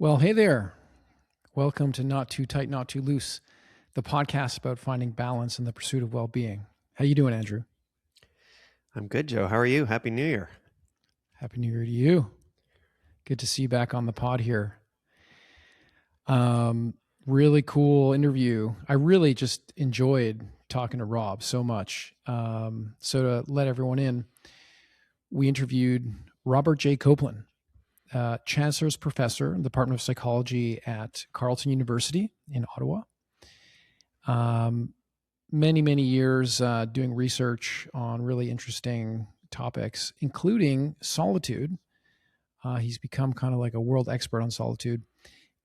Well, hey there. Welcome to Not Too Tight, Not Too Loose, the podcast about finding balance in the pursuit of well-being. How you doing, Andrew? I'm good, Joe. How are you? Happy New Year. Happy New Year to you. Good to see you back on the pod here. Um, really cool interview. I really just enjoyed talking to Rob so much. So to let everyone in, we interviewed Robert J. Coplan, Chancellor's Professor in the Department of Psychology at Carleton University in Ottawa. Many years doing research on really interesting topics, including solitude. He's become kind of like a world expert on solitude.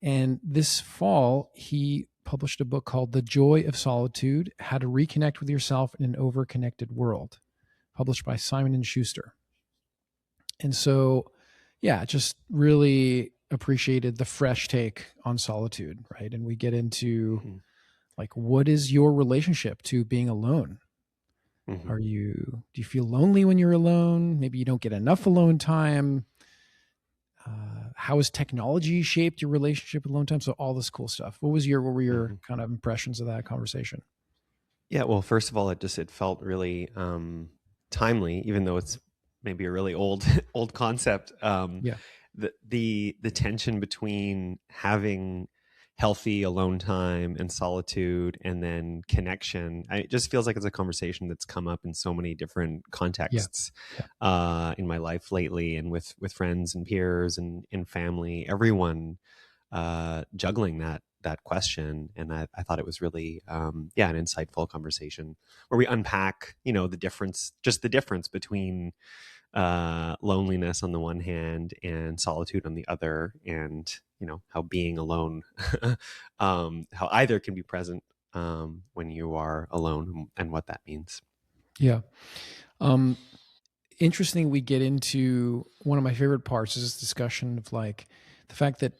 And this fall, he published a book called The Joy of Solitude, How to Reconnect with Yourself in an Overconnected World, published by Simon & Schuster. And so, yeah, just really appreciated the fresh take on solitude, right? And we get into like, what is your relationship to being alone? Mm-hmm. Do you feel lonely when you're alone? Maybe you don't get enough alone time. How has technology shaped your relationship with alone time? So all this cool stuff. What were your kind of impressions of that conversation? Yeah, well, first of all, it felt really timely, even though it's maybe a really old old concept. Yeah. The tension between having healthy alone time and solitude and then connection, it just feels like it's a conversation that's come up in so many different Yeah. contexts Yeah. in my life lately, and with friends and peers and in family, everyone juggling that question. And I thought it was really an insightful conversation where we unpack the difference between loneliness on the one hand and solitude on the other, and how being alone how either can be present when you are alone, and what that means. Yeah. Um, Interesting. We get into one of my favorite parts is this discussion of like the fact that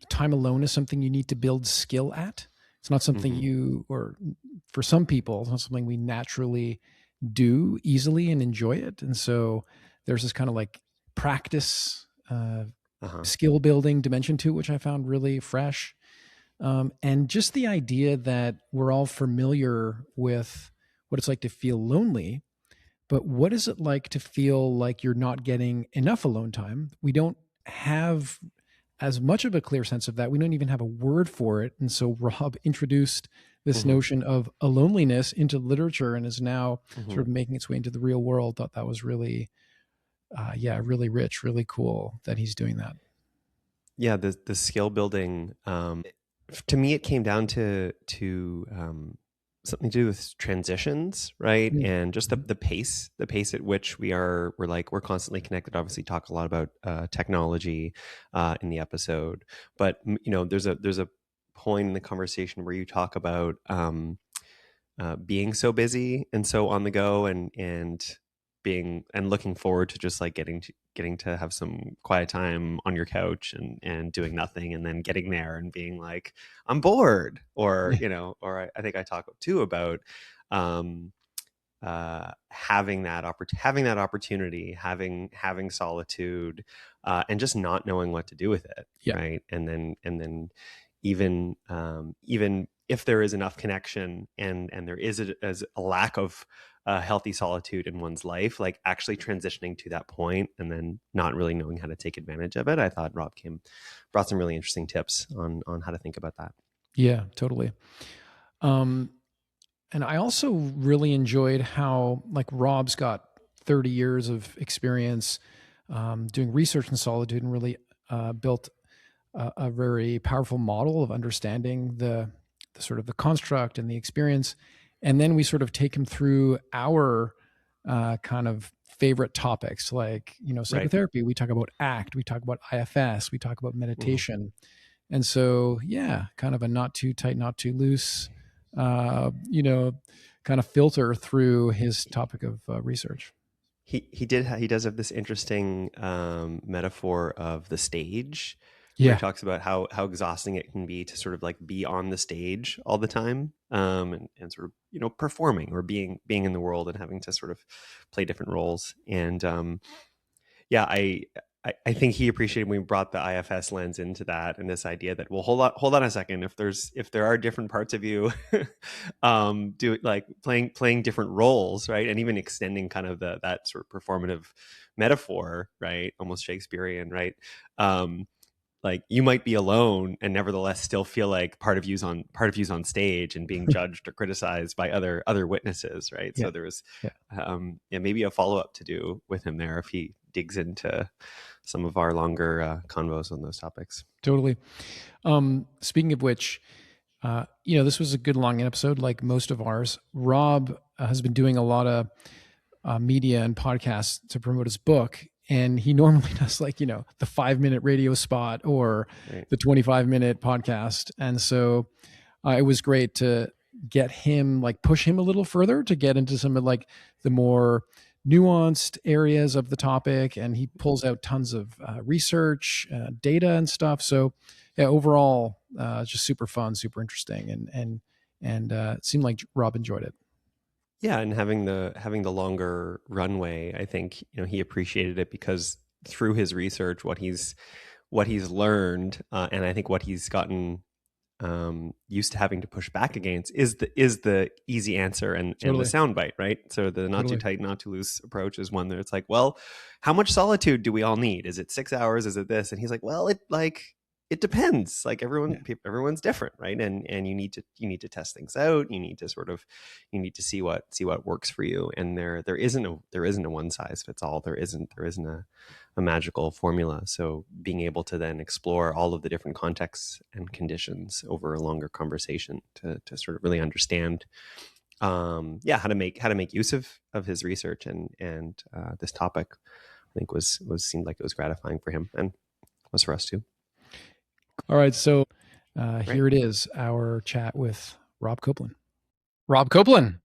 time alone is something you need to build skill at. It's not something Mm-hmm. or for some people, it's not something we naturally do easily and enjoy it. And so there's this kind of like practice, Uh-huh. skill building dimension to it, which I found really fresh. And just the idea that we're all familiar with what it's like to feel lonely, but what is it like to feel like you're not getting enough alone time? We don't have as much of a clear sense of that. We don't even have a word for it. And so Rob introduced this Mm-hmm. notion of a loneliness into literature and is now Mm-hmm. sort of making its way into the real world. Thought that was really, really rich, really cool that he's doing that. Yeah, the skill building, to me, it came down to something to do with transitions, right? And just Mm-hmm. the pace at which we're constantly connected. Obviously, talk a lot about technology in the episode, but there's a point in the conversation where you talk about being so busy and so on the go, and being and looking forward to just like getting to have some quiet time on your couch and doing nothing, and then getting there and being like, I'm bored, or I think I talk too about um having that opportunity, having solitude, and just not knowing what to do with it, Yeah. right? And then even if there is enough connection, and there is a lack of healthy solitude in one's life, like actually transitioning to that point and then not really knowing how to take advantage of it. I thought Rob Kim brought some really interesting tips on how to think about that. Yeah, totally. Um, and I also really enjoyed how like Rob's got 30 years of experience doing research in solitude and really built a very powerful model of understanding the sort of the construct and the experience. And then we sort of take him through our kind of favorite topics like, Right. psychotherapy. We talk about ACT, we talk about IFS, we talk about Mm-hmm. meditation. And so, yeah, kind of a not too tight, not too loose, uh, you know, kind of filter through his topic of research. He does have this interesting metaphor of the stage, where he Yeah. talks about how exhausting it can be to sort of like be on the stage all the time, and sort of performing or being in the world and having to sort of play different roles. And yeah, I think he appreciated when we brought the IFS lens into that, and this idea that, well, hold on a second. If there are different parts of you, do like playing different roles, right? And even extending kind of that sort of performative metaphor, right? Almost Shakespearean, right? Like you might be alone and nevertheless still feel like part of you's on stage and being judged or criticized by other witnesses, right? Yeah. So there was Yeah. maybe a follow-up to do with him there if he digs into some of our longer convos on those topics. Totally. Speaking of which, this was a good long episode, like most of ours. Rob has been doing a lot of media and podcasts to promote his book. And he normally does like, the 5-minute radio spot or Right. the 25-minute podcast. And so it was great to get him, like push him a little further to get into some of like the more nuanced areas of the topic. And he pulls out tons of research, data and stuff. So yeah, overall, just super fun, super interesting. And it seemed like Rob enjoyed it. Yeah, and having the longer runway, I think he appreciated it because through his research, what he's learned, and I think what he's gotten used to having to push back against is the easy answer and the soundbite, right? So the not too tight, not too loose approach is one that it's like, well, how much solitude do we all need? Is it 6 hours? Is it this? And he's like, well, it depends. Like everyone's different, right? And you need to test things out. You need to see what works for you. And there isn't a one size fits all. There isn't a magical formula. So being able to then explore all of the different contexts and conditions over a longer conversation to sort of really understand how to make use of his research and this topic, I think seemed like it was gratifying for him and was for us too. All right, so here it is, our chat with Rob Coplan. Rob Coplan,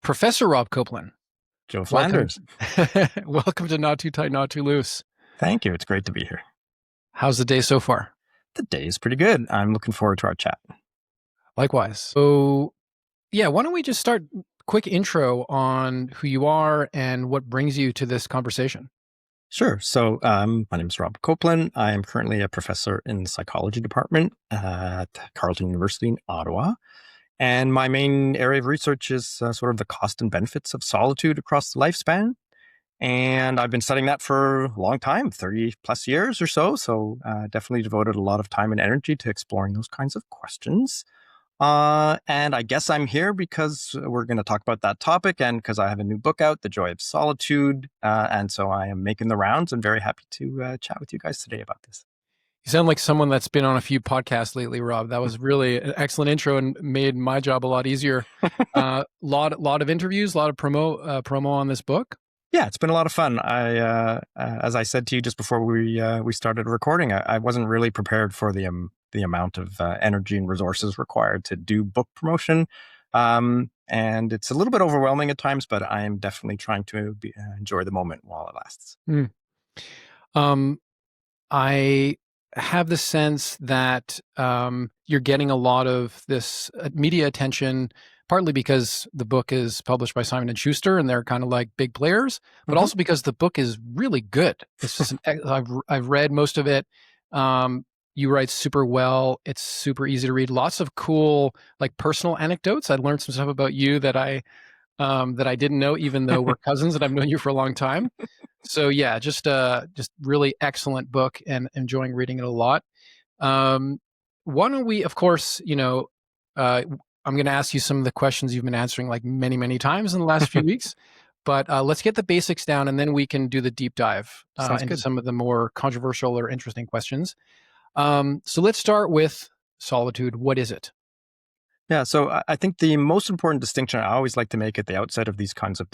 Professor Rob Coplan. Joe Flanders. Welcome to Not Too Tight, Not Too Loose. Thank you. It's great to be here. How's the day so far? The day is pretty good. I'm looking forward to our chat. Likewise. So, yeah, why don't we just start quick intro on who you are and what brings you to this conversation? Sure. So my name is Rob Coplan. I am currently a professor in the psychology department at Carleton University in Ottawa. And my main area of research is sort of the cost and benefits of solitude across the lifespan. And I've been studying that for a long time, 30 plus years or so. So definitely devoted a lot of time and energy to exploring those kinds of questions. And I guess I'm here because we're going to talk about that topic and because I have a new book out, The Joy of Solitude. And so I am making the rounds and very happy to chat with you guys today about this. You sound like someone that's been on a few podcasts lately, Rob. That was really an excellent intro and made my job a lot easier. Lot of interviews, a lot of promo on this book. Yeah, it's been a lot of fun. I, as I said to you just before we started recording, I wasn't really prepared for the amount of energy and resources required to do book promotion, and it's a little bit overwhelming at times. But I am definitely trying to enjoy the moment while it lasts. I have the sense that you're getting a lot of this media attention, partly because the book is published by Simon & Schuster and they're kind of like big players, but also because the book is really good. It's just I've read most of it. You write super well. It's super easy to read. Lots of cool, like personal anecdotes. I learned some stuff about you that I didn't know, even though we're cousins and I've known you for a long time. So yeah, just really excellent book and enjoying reading it a lot. Why don't we, of course, I'm going to ask you some of the questions you've been answering like many, many times in the last few weeks, but let's get the basics down and then we can do the deep dive into some of the more controversial or interesting questions. So let's start with solitude. What is it? Yeah, so I think the most important distinction I always like to make at the outset of these kinds of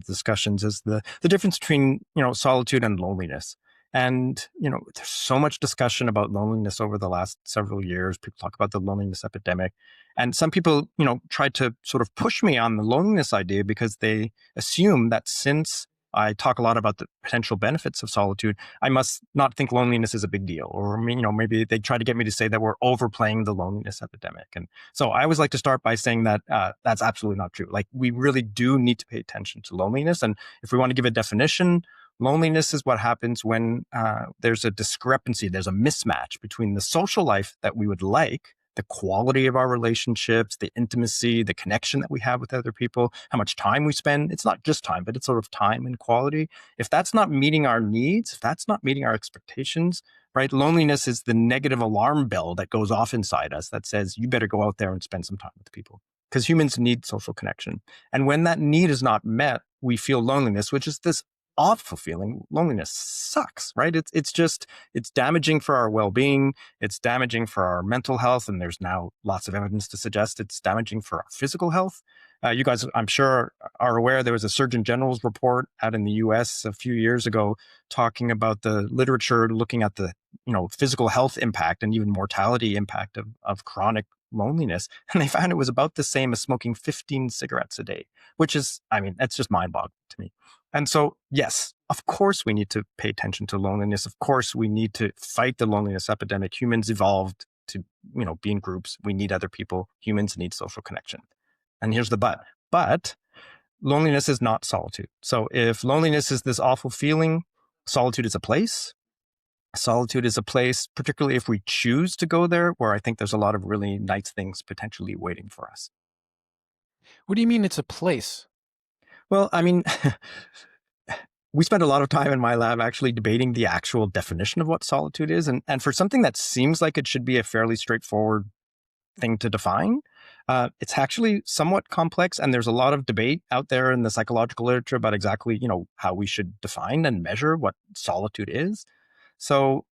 discussions is the difference between solitude and loneliness. And there's so much discussion about loneliness over the last several years. People talk about the loneliness epidemic, and some people try to sort of push me on the loneliness idea because they assume that since I talk a lot about the potential benefits of solitude, I must not think loneliness is a big deal. Or, maybe they try to get me to say that we're overplaying the loneliness epidemic. And so I always like to start by saying that that's absolutely not true. Like, we really do need to pay attention to loneliness. And if we want to give a definition, Loneliness is what happens when there's a discrepancy, there's a mismatch between the social life that we would like, the quality of our relationships, the intimacy, the connection that we have with other people, how much time we spend. It's not just time, but it's sort of time and quality. If that's not meeting our needs, if that's not meeting our expectations, right? Loneliness is the negative alarm bell that goes off inside us that says, you better go out there and spend some time with people. Because humans need social connection. And when that need is not met, we feel loneliness, which is this awful feeling. Loneliness sucks, right? It's damaging for our well-being. It's damaging for our mental health. And there's now lots of evidence to suggest it's damaging for our physical health. You guys, I'm sure, are aware there was a Surgeon General's report out in the US a few years ago talking about the literature looking at the physical health impact and even mortality impact of chronic loneliness. And they found it was about the same as smoking 15 cigarettes a day, which is, that's just mind-boggling to me. And so, yes, of course we need to pay attention to loneliness. Of course we need to fight the loneliness epidemic. Humans evolved to, be in groups. We need other people. Humans need social connection. And here's the but. But loneliness is not solitude. So if loneliness is this awful feeling, solitude is a place. Solitude is a place, particularly if we choose to go there, where I think there's a lot of really nice things potentially waiting for us. What do you mean it's a place? Well, we spent a lot of time in my lab actually debating the actual definition of what solitude is. And for something that seems like it should be a fairly straightforward thing to define, it's actually somewhat complex. And there's a lot of debate out there in the psychological literature about exactly, how we should define and measure what solitude is. So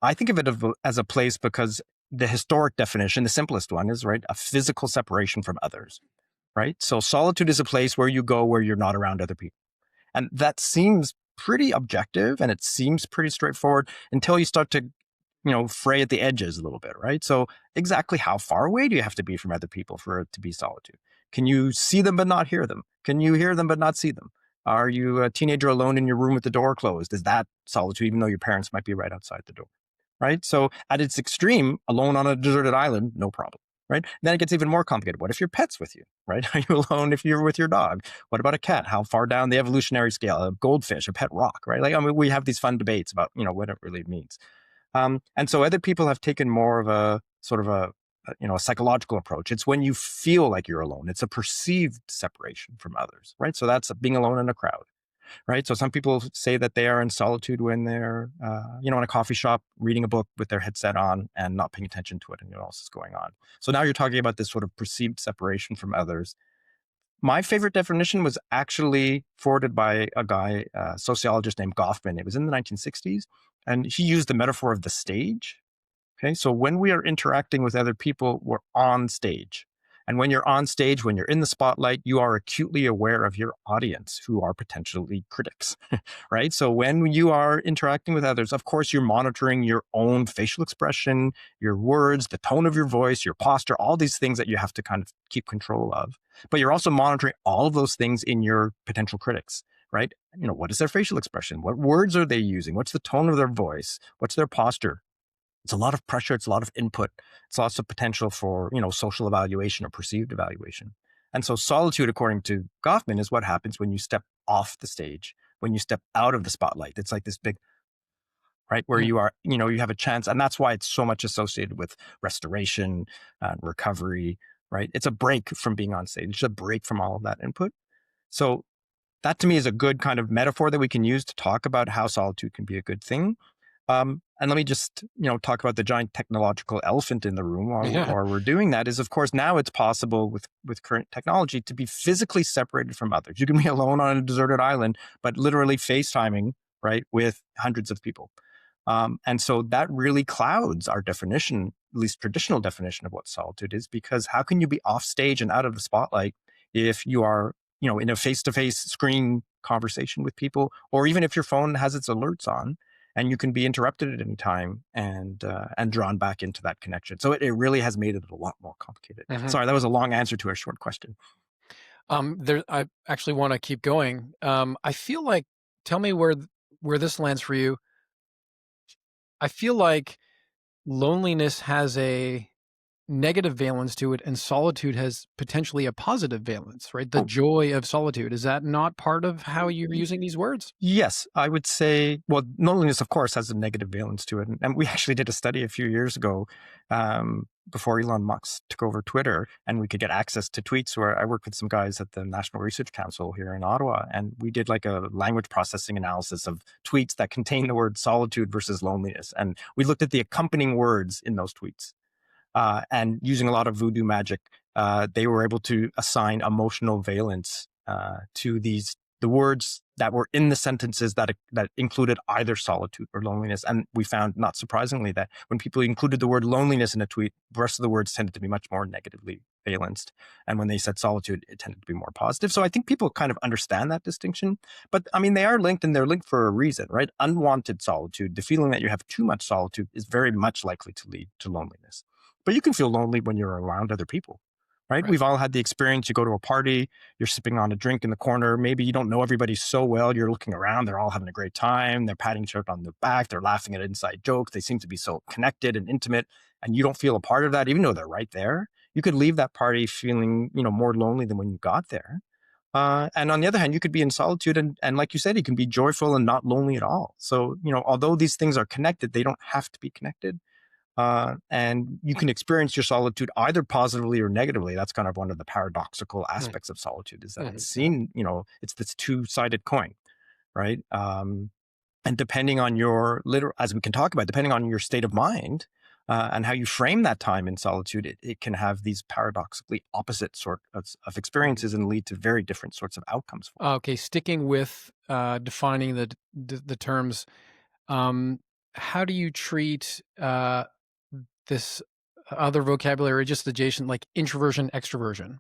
I think of it as a place because the historic definition, the simplest one, is, right, a physical separation from others, right? So solitude is a place where you go where you're not around other people. And that seems pretty objective and it seems pretty straightforward until you start to, fray at the edges a little bit, right? So exactly how far away do you have to be from other people for it to be solitude? Can you see them but not hear them? Can you hear them but not see them? Are you a teenager alone in your room with the door closed? Is that solitude, even though your parents might be right outside the door? Right? So at its extreme, alone on a deserted island, no problem. Right? Then it gets even more complicated. What if your pet's with you? Right? Are you alone if you're with your dog? What about a cat? How far down the evolutionary scale? A goldfish, a pet rock, right? We have these fun debates about, what it really means. And so other people have taken more of a sort of a psychological approach. It's when you feel like you're alone. It's a perceived separation from others, right? So that's being alone in a crowd. Right. So some people say that they are in solitude when they're, in a coffee shop reading a book with their headset on and not paying attention to what else is going on. So now you're talking about this sort of perceived separation from others. My favorite definition was actually forwarded by a guy, a sociologist named Goffman. It was in the 1960s. And he used the metaphor of the stage. Okay. So when we are interacting with other people, we're on stage. And when you're on stage, when you're in the spotlight, you are acutely aware of your audience who are potentially critics, right? So when you are interacting with others, of course, you're monitoring your own facial expression, your words, the tone of your voice, your posture, all these things that you have to kind of keep control of. But you're also monitoring all of those things in your potential critics, right? What is their facial expression? What words are they using? What's the tone of their voice? What's their posture? It's a lot of pressure. It's a lot of input. It's lots of potential for, social evaluation or perceived evaluation. And so solitude, according to Goffman, is what happens when you step off the stage, when you step out of the spotlight. It's like this big, right, where you are, you have a chance. And that's why it's so much associated with restoration and recovery, right? It's a break from being on stage. It's a break from all of that input. So that to me is a good kind of metaphor that we can use to talk about how solitude can be a good thing. And let me just, talk about the giant technological elephant in the room while we're doing that is, of course, now it's possible with current technology to be physically separated from others. You can be alone on a deserted island, but literally FaceTiming, right, with hundreds of people. And so that really clouds our definition, at least traditional definition of what solitude is, because how can you be off stage and out of the spotlight if you are, in a face-to-face screen conversation with people, or even if your phone has its alerts on, and you can be interrupted at any time and drawn back into that connection. So it really has made it a lot more complicated. Sorry, that was a long answer to a short question. I actually want to keep going. I feel like, tell me where this lands for you. I feel like loneliness has a negative valence to it, and solitude has potentially a positive valence, right? The Oh, joy of solitude. Is that not part of how you're using these words? yes, I would say, well, loneliness, of course, has a negative valence to it. And we actually did a study a few years ago before Elon Musk took over Twitter, and we could get access to tweets, where I worked with some guys at the National Research Council here in Ottawa, and we did like a language processing analysis of tweets that contain the word solitude versus loneliness. And we looked at the accompanying words in those tweets. And using a lot of voodoo magic, they were able to assign emotional valence to the words that were in the sentences that included either solitude or loneliness. And we found, not surprisingly, that when people included the word loneliness in a tweet, the rest of the words tended to be much more negatively valenced. And when they said solitude, it tended to be more positive. So I think people kind of understand that distinction. But I mean, they are linked, and they're linked for a reason, right? Unwanted solitude, the feeling that you have too much solitude, is very much likely to lead to loneliness. But you can feel lonely when you're around other people, right? Right. We've all had the experience. You go to a party, you're sipping on a drink in the corner. Maybe you don't know everybody so well. You're looking around. They're all having a great time. They're patting each other on the back. They're laughing at inside jokes. They seem to be so connected and intimate. And you don't feel a part of that, even though they're right there. You could leave that party feeling, more lonely than when you got there. And on the other hand, you could be in solitude, and like you said, you can be joyful and not lonely at all. So, although these things are connected, they don't have to be connected. And you can experience your solitude either positively or negatively. That's kind of one of the paradoxical aspects of solitude, is that it's seen, it's this two-sided coin, right? And depending on your as we can talk about, depending on your state of mind and how you frame that time in solitude, it can have these paradoxically opposite sort of experiences and lead to very different sorts of outcomes. Okay, sticking with defining the terms, how do you treat this other vocabulary just adjacent, like introversion, extroversion?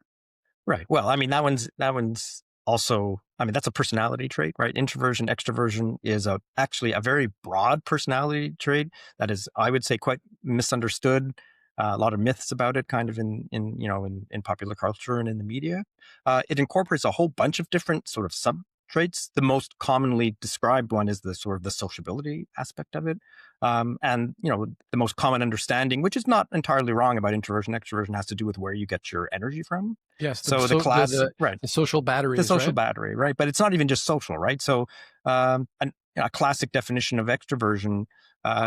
Right. Well, I mean, that one's also, I mean, that's a personality trait, right? Introversion, extroversion is actually a very broad personality trait that is, I would say, quite misunderstood. A lot of myths about it, kind of in popular culture and in the media. It incorporates a whole bunch of different sort of sub traits. The most commonly described one is the sort of the sociability aspect of it. And the most common understanding, which is not entirely wrong, about introversion, extroversion, has to do with where you get your energy from. Yes, So the class, right? the social batteries, The social right? battery, right? But it's not even just social, right? So a classic definition of extroversion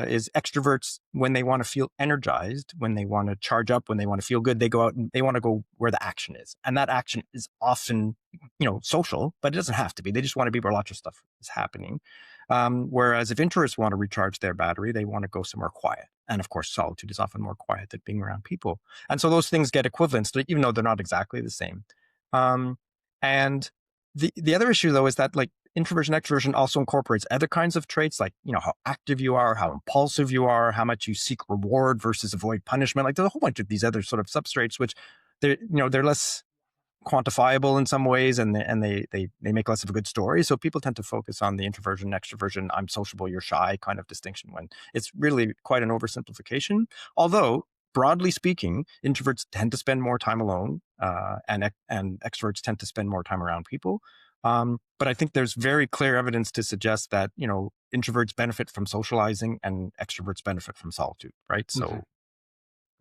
is extroverts, when they want to feel energized, when they want to charge up, when they want to feel good, they go out and they want to go where the action is. And that action is often, social, but it doesn't have to be. They just want to be where lots of stuff is happening. Whereas if introverts want to recharge their battery, they want to go somewhere quiet. And of course, solitude is often more quiet than being around people. And so those things get equivalents, even though they're not exactly the same. And the other issue, though, is that like introversion, extroversion also incorporates other kinds of traits, like, how active you are, how impulsive you are, how much you seek reward versus avoid punishment. Like there's a whole bunch of these other sort of substrates, which they're less quantifiable in some ways, and they make less of a good story. So people tend to focus on the introversion, extroversion, I'm sociable, you're shy kind of distinction, when it's really quite an oversimplification. Although, broadly speaking, introverts tend to spend more time alone, and extroverts tend to spend more time around people. But I think there's very clear evidence to suggest that, introverts benefit from socializing and extroverts benefit from solitude, right? So,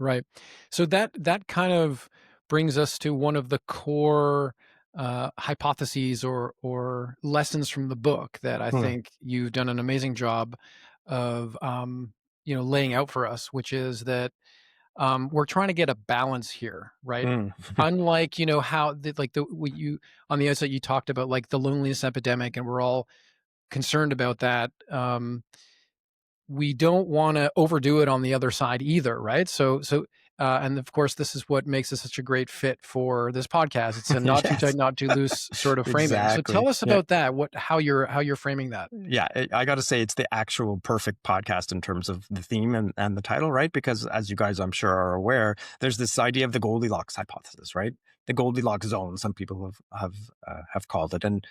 right. So that kind of brings us to one of the core hypotheses or lessons from the book that I think you've done an amazing job of laying out for us, which is that we're trying to get a balance here, right? Unlike how what you on the outside you talked about, like the loneliness epidemic, and we're all concerned about that. We don't want to overdo it on the other side either, right? So and of course, this is what makes us such a great fit for this podcast. It's a not too tight, not too loose sort of framing. Exactly. So tell us about that. How you're framing that? Yeah, I got to say, it's the actual perfect podcast in terms of the theme and the title, right? Because as you guys, I'm sure, are aware, there's this idea of the Goldilocks hypothesis, right? The Goldilocks zone, some people have called it, and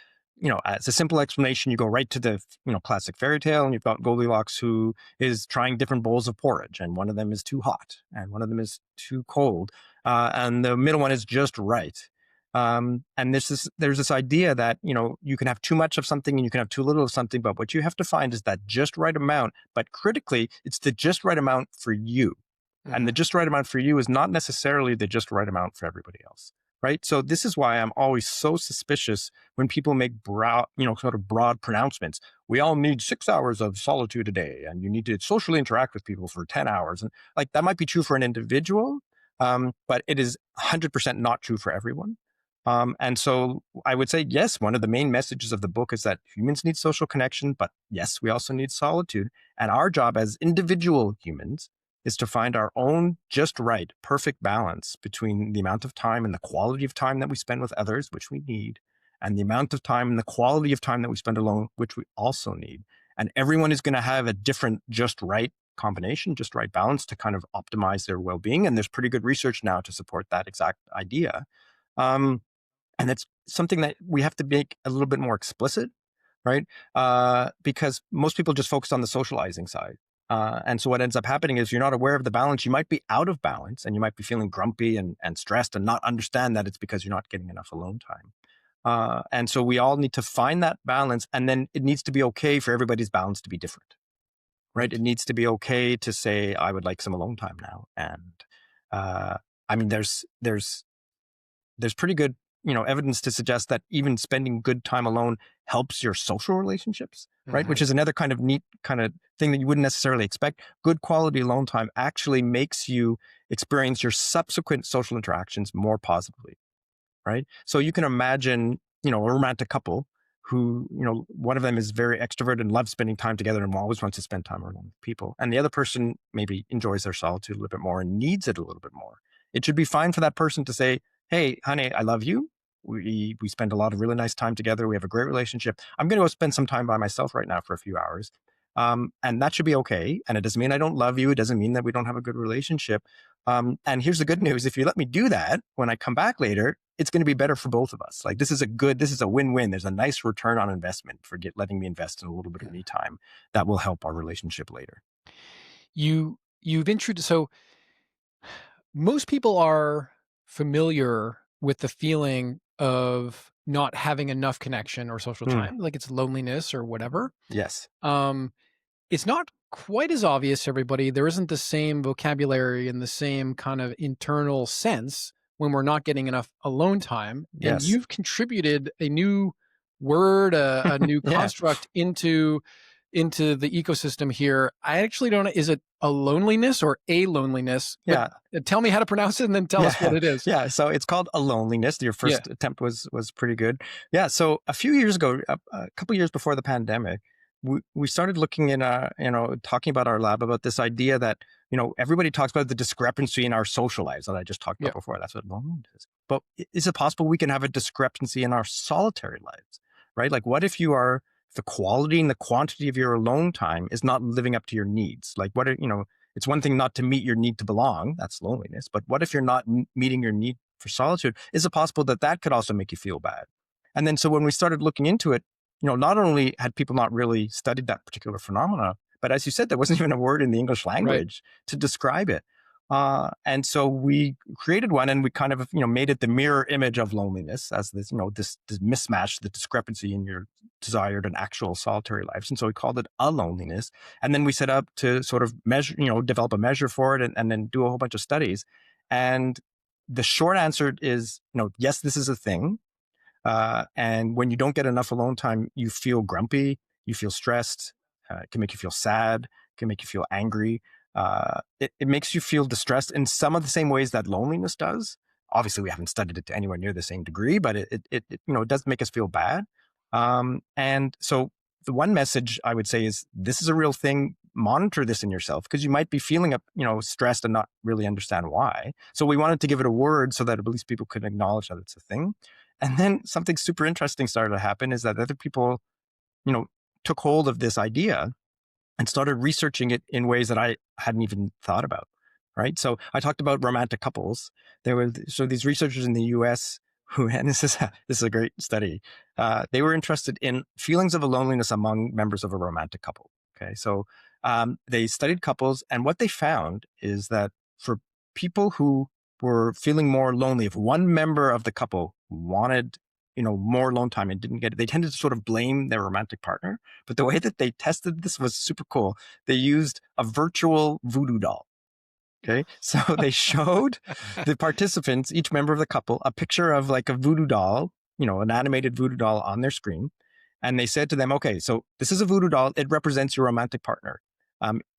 as a simple explanation, you go right to the classic fairy tale, and you've got Goldilocks, who is trying different bowls of porridge, and one of them is too hot, and one of them is too cold, and the middle one is just right. And there's this idea that you can have too much of something and you can have too little of something, but what you have to find is that just right amount. But critically, it's the just right amount for you. And the just right amount for you is not necessarily the just right amount for everybody else. Right. So this is why I'm always so suspicious when people make broad, sort of broad pronouncements. We all need 6 hours of solitude a day, and you need to socially interact with people for 10 hours. And like that might be true for an individual, but it is 100% not true for everyone. And so I would say, yes, one of the main messages of the book is that humans need social connection, but yes, we also need solitude. And our job as individual humans is to find our own just right, perfect balance between the amount of time and the quality of time that we spend with others, which we need, and the amount of time and the quality of time that we spend alone, which we also need. And everyone is going to have a different just right combination, just right balance to kind of optimize their well-being. And there's pretty good research now to support that exact idea. And it's something that we have to make a little bit more explicit, right? Because most people just focus on the socializing side. And so what ends up happening is you're not aware of the balance. You might be out of balance and you might be feeling grumpy and stressed and not understand that it's because you're not getting enough alone time. And so we all need to find that balance, and then it needs to be okay for everybody's balance to be different, right? It needs to be okay to say, I would like some alone time now. And I mean, there's pretty good evidence to suggest that even spending good time alone helps your social relationships, right? Which is another kind of neat kind of thing that you wouldn't necessarily expect. Good quality alone time actually makes you experience your subsequent social interactions more positively, right? So you can imagine, a romantic couple who, one of them is very extroverted and loves spending time together and always wants to spend time alone with people. And the other person maybe enjoys their solitude a little bit more and needs it a little bit more. It should be fine for that person to say, hey, honey, I love you. We spend a lot of really nice time together. We have a great relationship. I'm going to go spend some time by myself right now for a few hours. And that should be okay. And it doesn't mean I don't love you. It doesn't mean that we don't have a good relationship. And here's the good news. If you let me do that, when I come back later, it's going to be better for both of us. Like this is a win-win. There's a nice return on investment for letting me invest in a little bit of me time that will help our relationship later. You've introduced, so most people are familiar with the feeling of not having enough connection or social time, like it's loneliness or whatever. Yes. It's not quite as obvious to everybody. There isn't the same vocabulary and the same kind of internal sense when we're not getting enough alone time. Yes. And you've contributed a new word, a new construct into the ecosystem here. I actually don't know, is it a loneliness or a loneliness? But tell me how to pronounce it and then tell us what it is. Yeah, so it's called aloneliness. Your first attempt was pretty good. Yeah, so a few years ago, a couple of years before the pandemic, we started looking in, talking about our lab about this idea that, everybody talks about the discrepancy in our social lives that I just talked about before. That's what loneliness is. But is it possible we can have a discrepancy in our solitary lives, right? Like what if the quality and the quantity of your alone time is not living up to your needs? Like it's one thing not to meet your need to belong. That's loneliness. But what if you're not meeting your need for solitude? Is it possible that could also make you feel bad? And then so when we started looking into it, not only had people not really studied that particular phenomena, but as you said, there wasn't even a word in the English language to describe it. And so we created one, and we kind of, made it the mirror image of loneliness as this, this mismatch, the discrepancy in your desired and actual solitary lives. And so we called it aloneliness. And then we set up to sort of measure, develop a measure for it and then do a whole bunch of studies. And the short answer is, yes, this is a thing. And when you don't get enough alone time, you feel grumpy, you feel stressed, it can make you feel sad, it can make you feel angry. It makes you feel distressed in some of the same ways that loneliness does. Obviously, we haven't studied it to anywhere near the same degree, but it does make us feel bad. And so the one message I would say is this is a real thing. Monitor this in yourself because you might be feeling stressed and not really understand why. So we wanted to give it a word so that at least people could acknowledge that it's a thing. And then something super interesting started to happen is that other people, took hold of this idea and started researching it in ways that I hadn't even thought about, right? So I talked about romantic couples. So these researchers in the US who, and this is a great study, they were interested in feelings of loneliness among members of a romantic couple. Okay, so they studied couples, and what they found is that for people who were feeling more lonely, if one member of the couple wanted more alone time and didn't get it, they tended to sort of blame their romantic partner. But the way that they tested this was super cool. They used a virtual voodoo doll. Okay, so they showed the participants, each member of the couple, a picture of like a voodoo doll, an animated voodoo doll on their screen. And they said to them, okay, so this is a voodoo doll. It represents your romantic partner.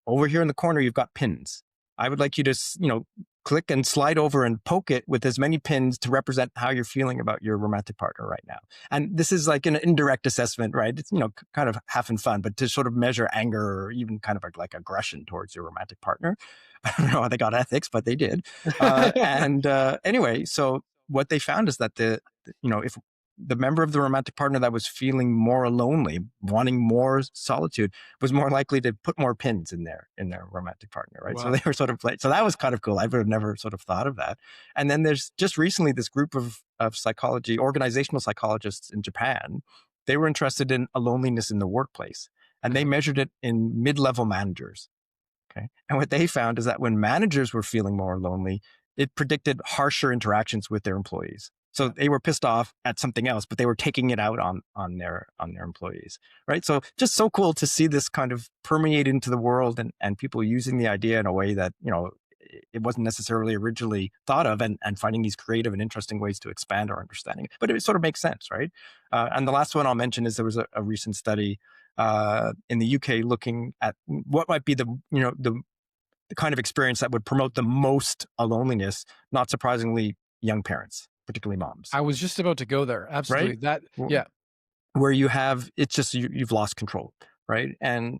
Over here in the corner, you've got pins. I would like you to, click and slide over and poke it with as many pins to represent how you're feeling about your romantic partner right now. And this is like an indirect assessment, right? It's, kind of having fun, but to sort of measure anger or even kind of like aggression towards your romantic partner. I don't know how they got ethics, but they did. Anyway, so what they found is that if the member of the romantic partner that was feeling more lonely, wanting more solitude, was more likely to put more pins in their romantic partner, right? Wow. So they were sort of like, so that was kind of cool. I would have never sort of thought of that. And then there's just recently this group of psychology, organizational psychologists in Japan. They were interested in loneliness in the workplace, and they measured it in mid-level managers. Okay. And what they found is that when managers were feeling more lonely, it predicted harsher interactions with their employees. So they were pissed off at something else, but they were taking it out on their employees, right? So just so cool to see this kind of permeate into the world and people using the idea in a way that, it wasn't necessarily originally thought of, and finding these creative and interesting ways to expand our understanding. But it sort of makes sense, right? And the last one I'll mention is there was a recent study in the UK looking at what might be the kind of experience that would promote the most loneliness. Not surprisingly, young parents, particularly moms. I was just about to go there. Absolutely. Right? Where you have, it's just you've lost control, right? And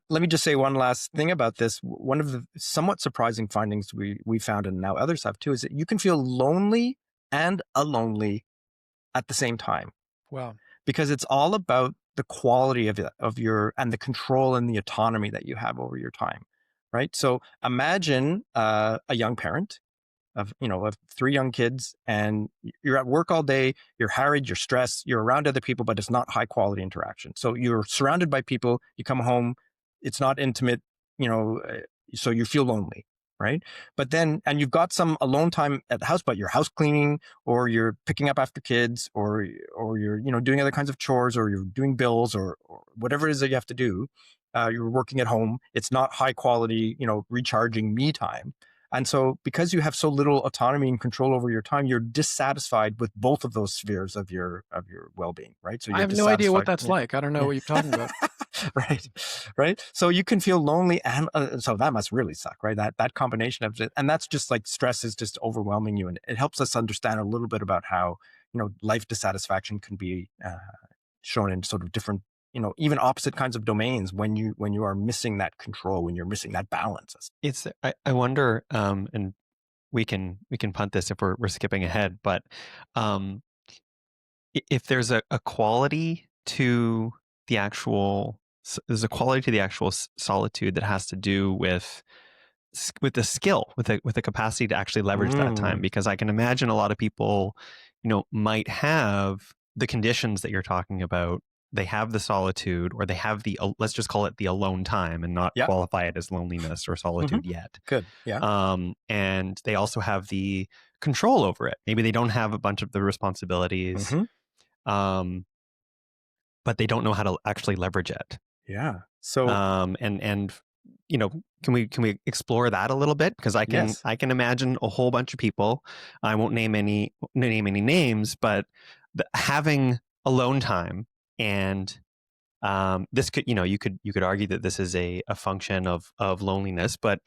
let me just say one last thing about this. One of the somewhat surprising findings we found, and now others have too, is that you can feel lonely and lonely at the same time. Wow. Because it's all about the quality of your and the control and the autonomy that you have over your time, right? So imagine a young parent of 3 young kids, and you're at work all day, you're harried, you're stressed, you're around other people, but it's not high quality interaction. So you're surrounded by people, you come home, it's not intimate, so you feel lonely, right? But then, and you've got some alone time at the house, but you're house cleaning, or you're picking up after kids, or you're doing other kinds of chores, or you're doing bills, or whatever it is that you have to do. You're working at home. It's not high quality, recharging me time. And so because you have so little autonomy and control over your time, you're dissatisfied with both of those spheres of your well-being, right? So I have no idea what that's like. I don't know what you're talking about. Right. So you can feel lonely, and so that must really suck, right? That combination of it, and that's just like stress is just overwhelming you, and it helps us understand a little bit about how life dissatisfaction can be shown in sort of different, even opposite kinds of domains when you are missing that control, when you're missing that balance. It's I wonder, and we can punt this if we're skipping ahead, but if there's a quality to the actual solitude that has to do with the skill, with the capacity to actually leverage that time, because I can imagine a lot of people, might have the conditions that you're talking about. They have the solitude, or they have let's just call it the alone time and not qualify it as loneliness or solitude yet. Good. Yeah. And they also have the control over it. Maybe they don't have a bunch of the responsibilities, but they don't know how to actually leverage it. Yeah. So, and can we explore that a little bit? Because I can imagine a whole bunch of people. I won't name any names, but having alone time, and this could, you could argue that this is a function of loneliness, but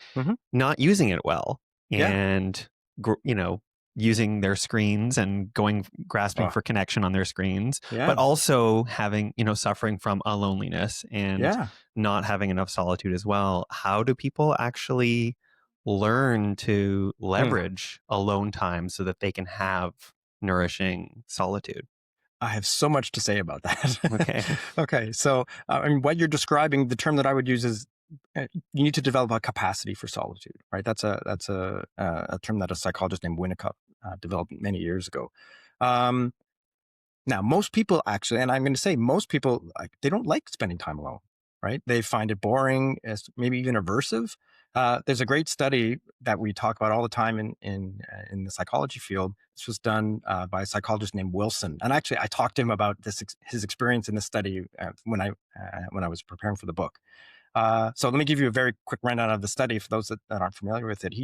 not using it well, and using their screens and grasping for connection on their screens, but also having, suffering from a loneliness and not having enough solitude as well. How do people actually learn to leverage alone time so that they can have nourishing solitude? I have so much to say about that. Okay. Okay. So, what you're describing, the term that I would use is you need to develop a capacity for solitude, right? That's a term that a psychologist named Winnicott developed many years ago. Now, most people actually, and I'm going to say most people, they don't like spending time alone, right? They find it boring, maybe even aversive. There's a great study that we talk about all the time in the psychology field. This was done by a psychologist named Wilson, and actually, I talked to him about his experience in this study when I was preparing for the book. So let me give you a very quick rundown of the study for those that aren't familiar with it.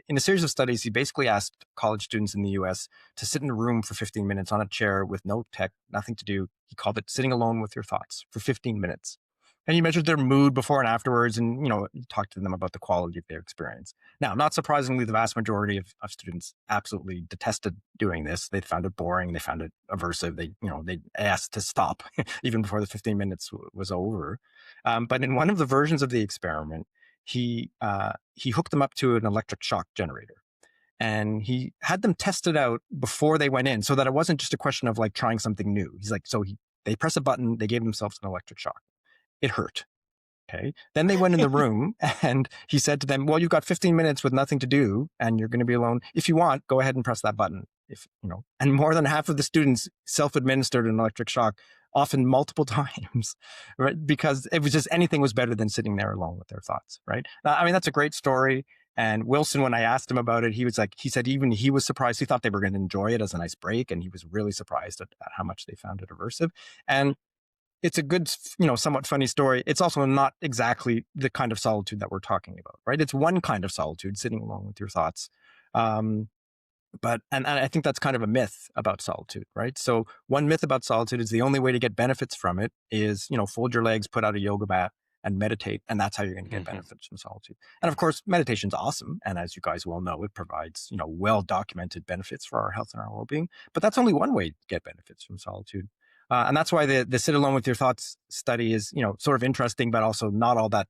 In a series of studies, he basically asked college students in the US to sit in a room for 15 minutes on a chair with no tech, nothing to do. He called it sitting alone with your thoughts for 15 minutes. And he measured their mood before and afterwards and, talked to them about the quality of their experience. Now, not surprisingly, the vast majority of students absolutely detested doing this. They found it boring. They found it aversive. They asked to stop even before the 15 minutes was over. But in one of the versions of the experiment, he hooked them up to an electric shock generator. And he had them test it out before they went in so that it wasn't just a question of like trying something new. He's like, they press a button, they gave themselves an electric shock. It hurt. Okay. Then they went in the room and he said to them, well, you've got 15 minutes with nothing to do and you're going to be alone. If you want, go ahead and press that button. And more than half of the students self-administered an electric shock, often multiple times, right? Because it was just anything was better than sitting there alone with their thoughts, right? I mean, that's a great story. And Wilson, when I asked him about it, he said even he was surprised. He thought they were going to enjoy it as a nice break. And he was really surprised at how much they found it aversive. And it's a good, somewhat funny story. It's also not exactly the kind of solitude that we're talking about, right? It's one kind of solitude, sitting alone with your thoughts. But I think that's kind of a myth about solitude, right? So one myth about solitude is the only way to get benefits from it is, fold your legs, put out a yoga mat and meditate. And that's how you're going to get benefits from solitude. And of course, meditation's awesome. And as you guys well know, it provides, well-documented benefits for our health and our well-being. But that's only one way to get benefits from solitude. And that's why the sit alone with your thoughts study is, sort of interesting, but also not all that,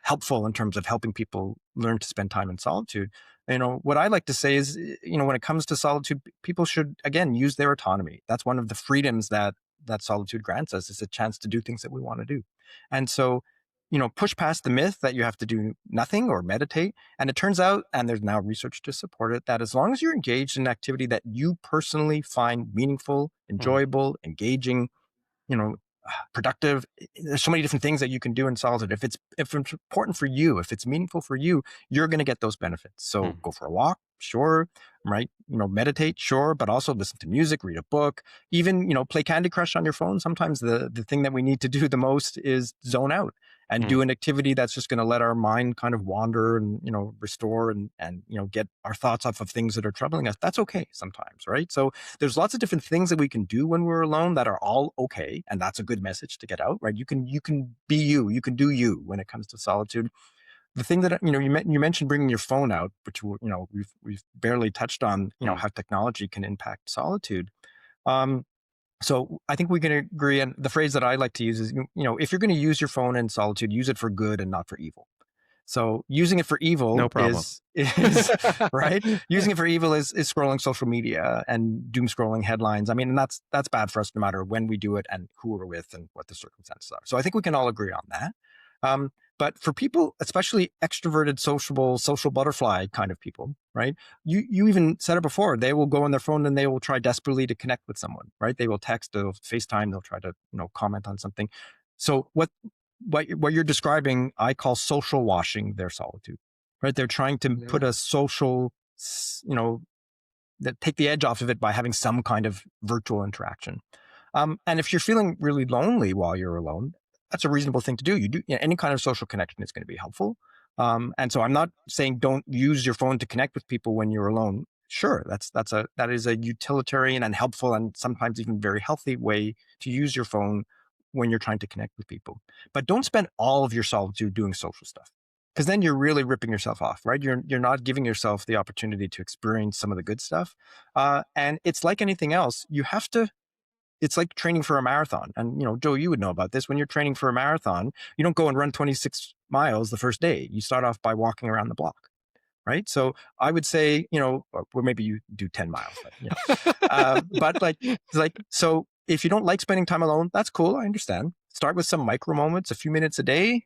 helpful in terms of helping people learn to spend time in solitude. What I like to say is, when it comes to solitude, people should, again, use their autonomy. That's one of the freedoms that solitude grants us, is a chance to do things that we want to do. And so, push past the myth that you have to do nothing or meditate. And it turns out, and there's now research to support it, that as long as you're engaged in an activity that you personally find meaningful, enjoyable, engaging, productive, there's so many different things that you can do in solitude. If it's important for you, if it's meaningful for you, you're going to get those benefits. So go for a walk, sure, right? Meditate, sure, but also listen to music, read a book, even, play Candy Crush on your phone. Sometimes the thing that we need to do the most is zone out and do an activity that's just going to let our mind kind of wander and, restore and, get our thoughts off of things that are troubling us. That's okay sometimes, right? So there's lots of different things that we can do when we're alone that are all okay. And that's a good message to get out, right? You can be you can do you when it comes to solitude. The thing that, you mentioned bringing your phone out, which, we've barely touched on, how technology can impact solitude. So I think we can agree, and the phrase that I like to use is, if you're going to use your phone in solitude, use it for good and not for evil. So using it for evil No problem. is right. Using it for evil is scrolling social media and doom scrolling headlines. I mean, and that's bad for us no matter when we do it and who we're with and what the circumstances are. So I think we can all agree on that. But for people, especially extroverted, sociable, social butterfly kind of people, right? You even said it before, they will go on their phone and they will try desperately to connect with someone, right? They will text, they'll FaceTime, they'll try to, comment on something. So what you're describing, I call social washing their solitude, right? They're trying to put a social, that take the edge off of it by having some kind of virtual interaction. And if you're feeling really lonely while you're alone, that's a reasonable thing to do. Any kind of social connection is going to be helpful. And so I'm not saying don't use your phone to connect with people when you're alone. Sure, that is a utilitarian and helpful and sometimes even very healthy way to use your phone when you're trying to connect with people. But don't spend all of your solitude doing social stuff, because then you're really ripping yourself off, right? You're not giving yourself the opportunity to experience some of the good stuff. And it's like anything else. It's like training for a marathon. And, Joe, you would know about this. When you're training for a marathon, you don't go and run 26 miles the first day. You start off by walking around the block, right? So I would say, or maybe you do 10 miles, but so if you don't like spending time alone, that's cool. I understand. Start with some micro moments, a few minutes a day.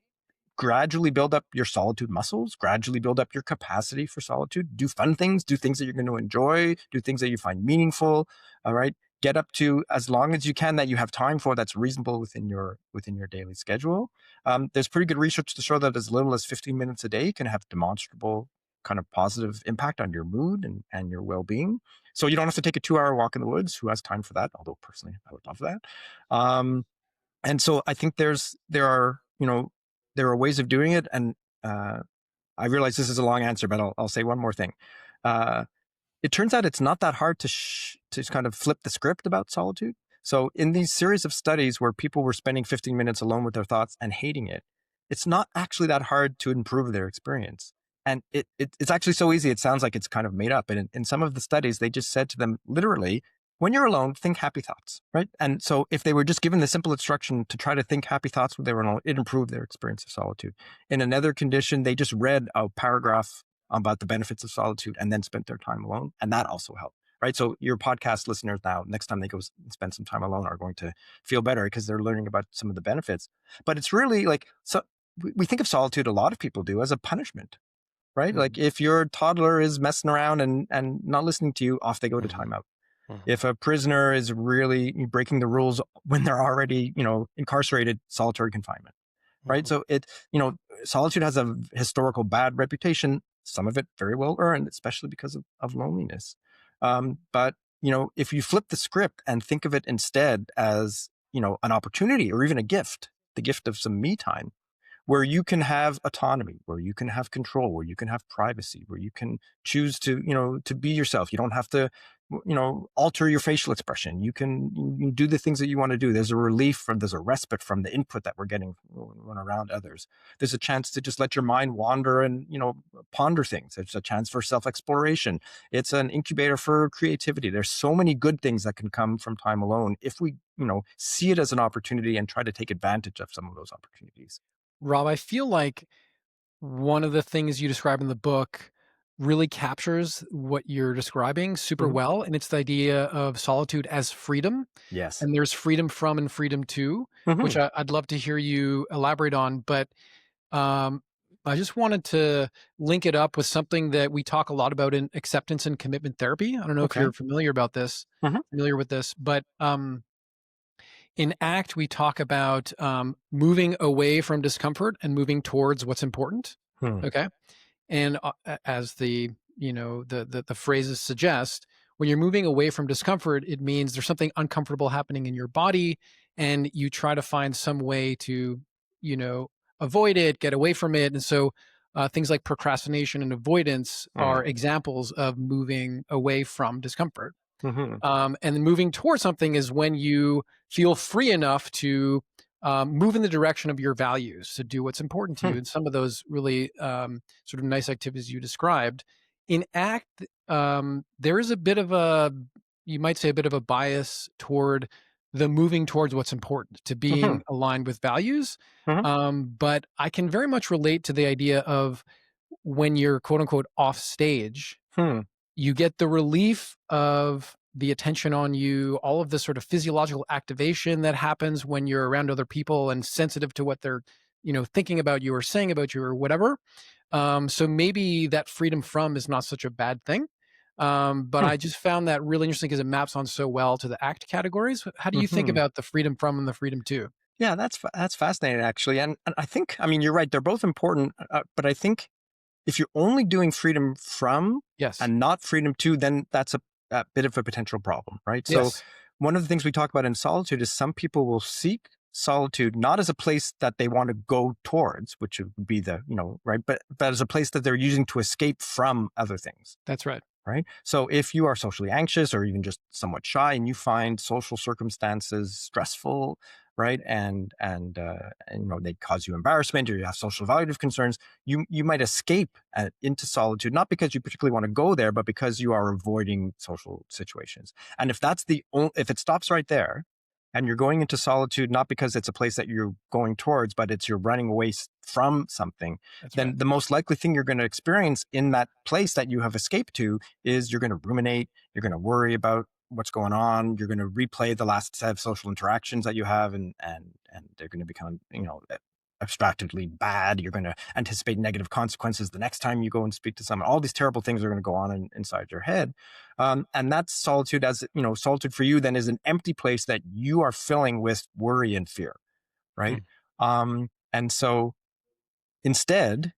Gradually build up your solitude muscles, gradually build up your capacity for solitude. Do fun things, do things that you're going to enjoy, do things that you find meaningful. All right. Get up to as long as you can that you have time for that's reasonable within your daily schedule. There's pretty good research to show that as little as 15 minutes a day can have demonstrable kind of positive impact on your mood and your well-being. So you don't have to take a 2-hour walk in the woods. Who has time for that? Although personally, I would love that. And so I think there are, there are ways of doing it. And I realize this is a long answer, but I'll say one more thing. It turns out it's not that hard to kind of flip the script about solitude. So in these series of studies where people were spending 15 minutes alone with their thoughts and hating it, it's not actually that hard to improve their experience. And it's actually so easy. It sounds like it's kind of made up. And in some of the studies, they just said to them literally, when you're alone, think happy thoughts, right? And so if they were just given the simple instruction to try to think happy thoughts when they were alone, it improved their experience of solitude. In another condition, they just read a paragraph about the benefits of solitude and then spent their time alone. And that also helped, right? So your podcast listeners now, next time they go spend some time alone, are going to feel better because they're learning about some of the benefits. But it's really like, so we think of solitude, a lot of people do, as a punishment, right? Like if your toddler is messing around and not listening to you, off they go to timeout. If a prisoner is really breaking the rules when they're already, incarcerated, solitary confinement, right? So solitude has a historical bad reputation, some of it very well earned, especially because of loneliness. But if you flip the script and think of it instead as, an opportunity or even a gift, the gift of some me time, where you can have autonomy, where you can have control, where you can have privacy, where you can choose to, to be yourself. You don't have to, alter your facial expression. You can do the things that you want to do. There's a relief there's a respite from the input that we're getting when around others. There's a chance to just let your mind wander and, ponder things. It's a chance for self-exploration. It's an incubator for creativity. There's so many good things that can come from time alone if we, see it as an opportunity and try to take advantage of some of those opportunities. Rob, I feel like one of the things you describe in the book really captures what you're describing super well. And it's the idea of solitude as freedom. Yes. And there's freedom from and freedom to, which I'd love to hear you elaborate on. But I just wanted to link it up with something that we talk a lot about in acceptance and commitment therapy. I don't know if you're familiar with this, but in ACT, we talk about moving away from discomfort and moving towards what's important. Okay. And as the phrases suggest, when you're moving away from discomfort, it means there's something uncomfortable happening in your body, and you try to find some way to, avoid it, get away from it. And so things like procrastination and avoidance are examples of moving away from discomfort. And then moving towards something is when you feel free enough to move in the direction of your values, to do what's important to you. And some of those really sort of nice activities you described. In ACT, there is you might say a bit of a bias toward the moving towards what's important, to being aligned with values. But I can very much relate to the idea of when you're quote unquote off stage, you get the relief of the attention on you, all of the sort of physiological activation that happens when you're around other people and sensitive to what they're, thinking about you or saying about you or whatever. So maybe that freedom from is not such a bad thing. But I just found that really interesting because it maps on so well to the ACT categories. How do you think about the freedom from and the freedom to? Yeah, that's fascinating, actually. And I think, you're right. They're both important. But I think if you're only doing freedom from and not freedom to, then that's a bit of a potential problem, right? So one of the things we talk about in solitude is some people will seek solitude not as a place that they want to go towards, which would be the, right, but as a place that they're using to escape from other things. That's right. Right. So if you are socially anxious or even just somewhat shy and you find social circumstances stressful, right, and they cause you embarrassment or you have social evaluative concerns, you might escape into solitude, not because you particularly want to go there, but because you are avoiding social situations. And if if it stops right there, and you're going into solitude not because it's a place that you're going towards, but it's you're running away from something, then the most likely thing you're going to experience in that place that you have escaped to is you're going to ruminate, you're going to worry about what's going on, you're going to replay the last set of social interactions that you have, and they're going to become, abstractedly bad. You're going to anticipate negative consequences the next time you go and speak to someone. All these terrible things are going to go on inside your head. And that's solitude. As solitude for you then is an empty place that you are filling with worry and fear, right? And so instead,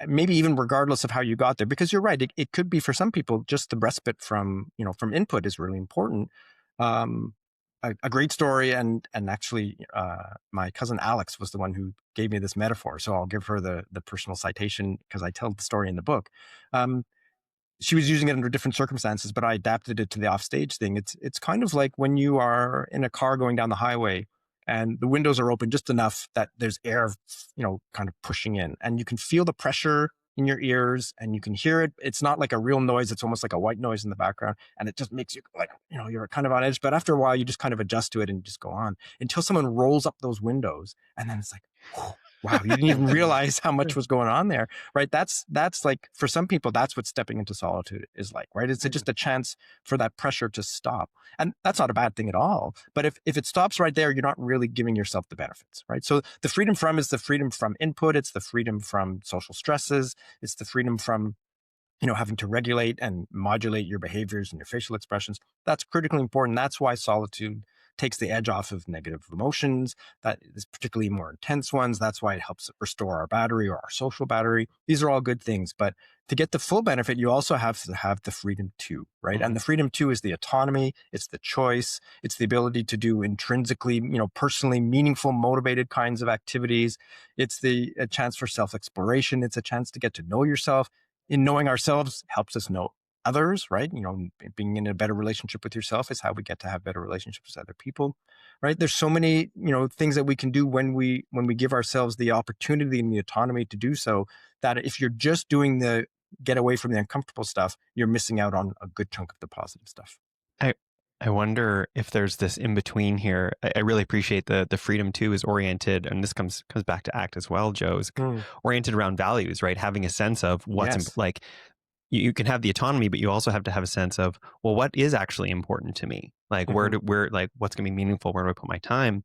maybe even regardless of how you got there, because you're right, it could be for some people just the respite from input is really important. a great story, and actually, my cousin Alex was the one who gave me this metaphor. So I'll give her the personal citation because I tell the story in the book. Um, she was using it under different circumstances, but I adapted it to the offstage thing. It's kind of like when you are in a car going down the highway and the windows are open just enough that there's air, kind of pushing in, and you can feel the pressure in your ears and you can hear it. It's not like a real noise. It's almost like a white noise in the background. And it just makes you like, you're kind of on edge, but after a while you just kind of adjust to it and just go on until someone rolls up those windows. And then it's like, wow, you didn't even realize how much was going on there, right? That's like, for some people, that's what stepping into solitude is like, right? It's just a chance for that pressure to stop. And that's not a bad thing at all. But if it stops right there, you're not really giving yourself the benefits, right? So the freedom from is the freedom from input. It's the freedom from social stresses. It's the freedom from having to regulate and modulate your behaviors and your facial expressions. That's critically important. That's why solitude takes the edge off of negative emotions, that is particularly more intense ones. That's why it helps restore our battery or our social battery. These are all good things. But to get the full benefit, you also have to have the freedom to, right? And the freedom to is the autonomy. It's the choice. It's the ability to do intrinsically, personally meaningful, motivated kinds of activities. It's a chance for self-exploration. It's a chance to get to know yourself. In knowing ourselves helps us know others, right? Being in a better relationship with yourself is how we get to have better relationships with other people, right? There's so many, things that we can do when we give ourselves the opportunity and the autonomy to do so, that if you're just doing the get away from the uncomfortable stuff, you're missing out on a good chunk of the positive stuff. I wonder if there's this in between here. I really appreciate the freedom too is oriented, and this comes back to ACT as well, Joe, is oriented around values, right? Having a sense of what's like, you can have the autonomy, but you also have to have a sense of, well, what is actually important to me? Like where what's going to be meaningful? Where do I put my time?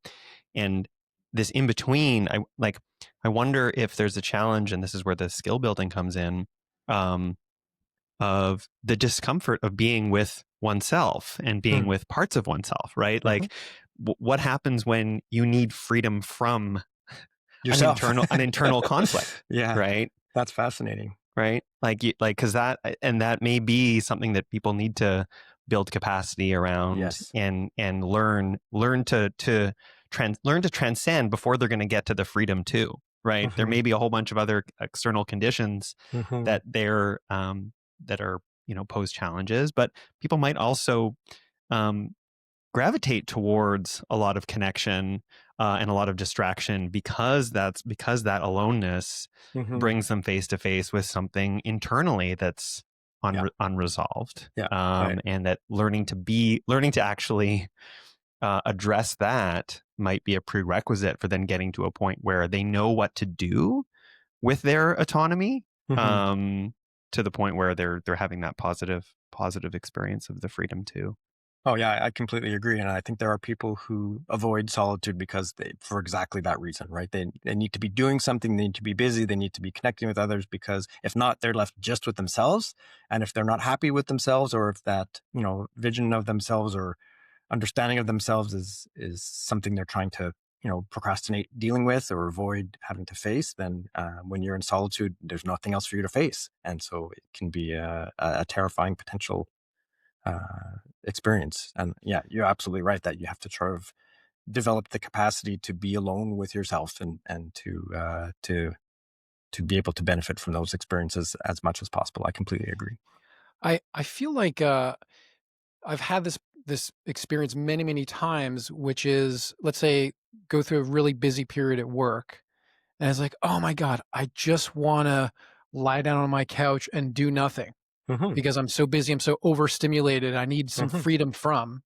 And this in between, I wonder if there's a challenge, and this is where the skill building comes in, of the discomfort of being with oneself and being with parts of oneself, right? Like what happens when you need freedom from yourself, an internal conflict? Yeah. Right. That's fascinating. Right. Cause that may be something that people need to build capacity around. Yes. And learn to transcend before they're going to get to the freedom too. Right. There may be a whole bunch of other external conditions that that are, pose challenges, but people might also gravitate towards a lot of connection and a lot of distraction because that aloneness brings them face to face with something internally that's unresolved. And that learning to actually address that might be a prerequisite for then getting to a point where they know what to do with their autonomy, to the point where they're having that positive experience of the freedom too. Oh yeah, I completely agree. And I think there are people who avoid solitude because for exactly that reason, right? They need to be doing something, they need to be busy, they need to be connecting with others, because if not, they're left just with themselves. And if they're not happy with themselves, or if that, vision of themselves or understanding of themselves is something they're trying to, procrastinate dealing with or avoid having to face, then when you're in solitude, there's nothing else for you to face. And so it can be a terrifying potential experience. And yeah, you're absolutely right that you have to sort of develop the capacity to be alone with yourself and to be able to benefit from those experiences as much as possible. I completely agree. I feel like I've had this experience many, many times, which is, let's say, go through a really busy period at work. And it's like, oh my God, I just want to lie down on my couch and do nothing because I'm so busy. I'm so overstimulated. I need some freedom from.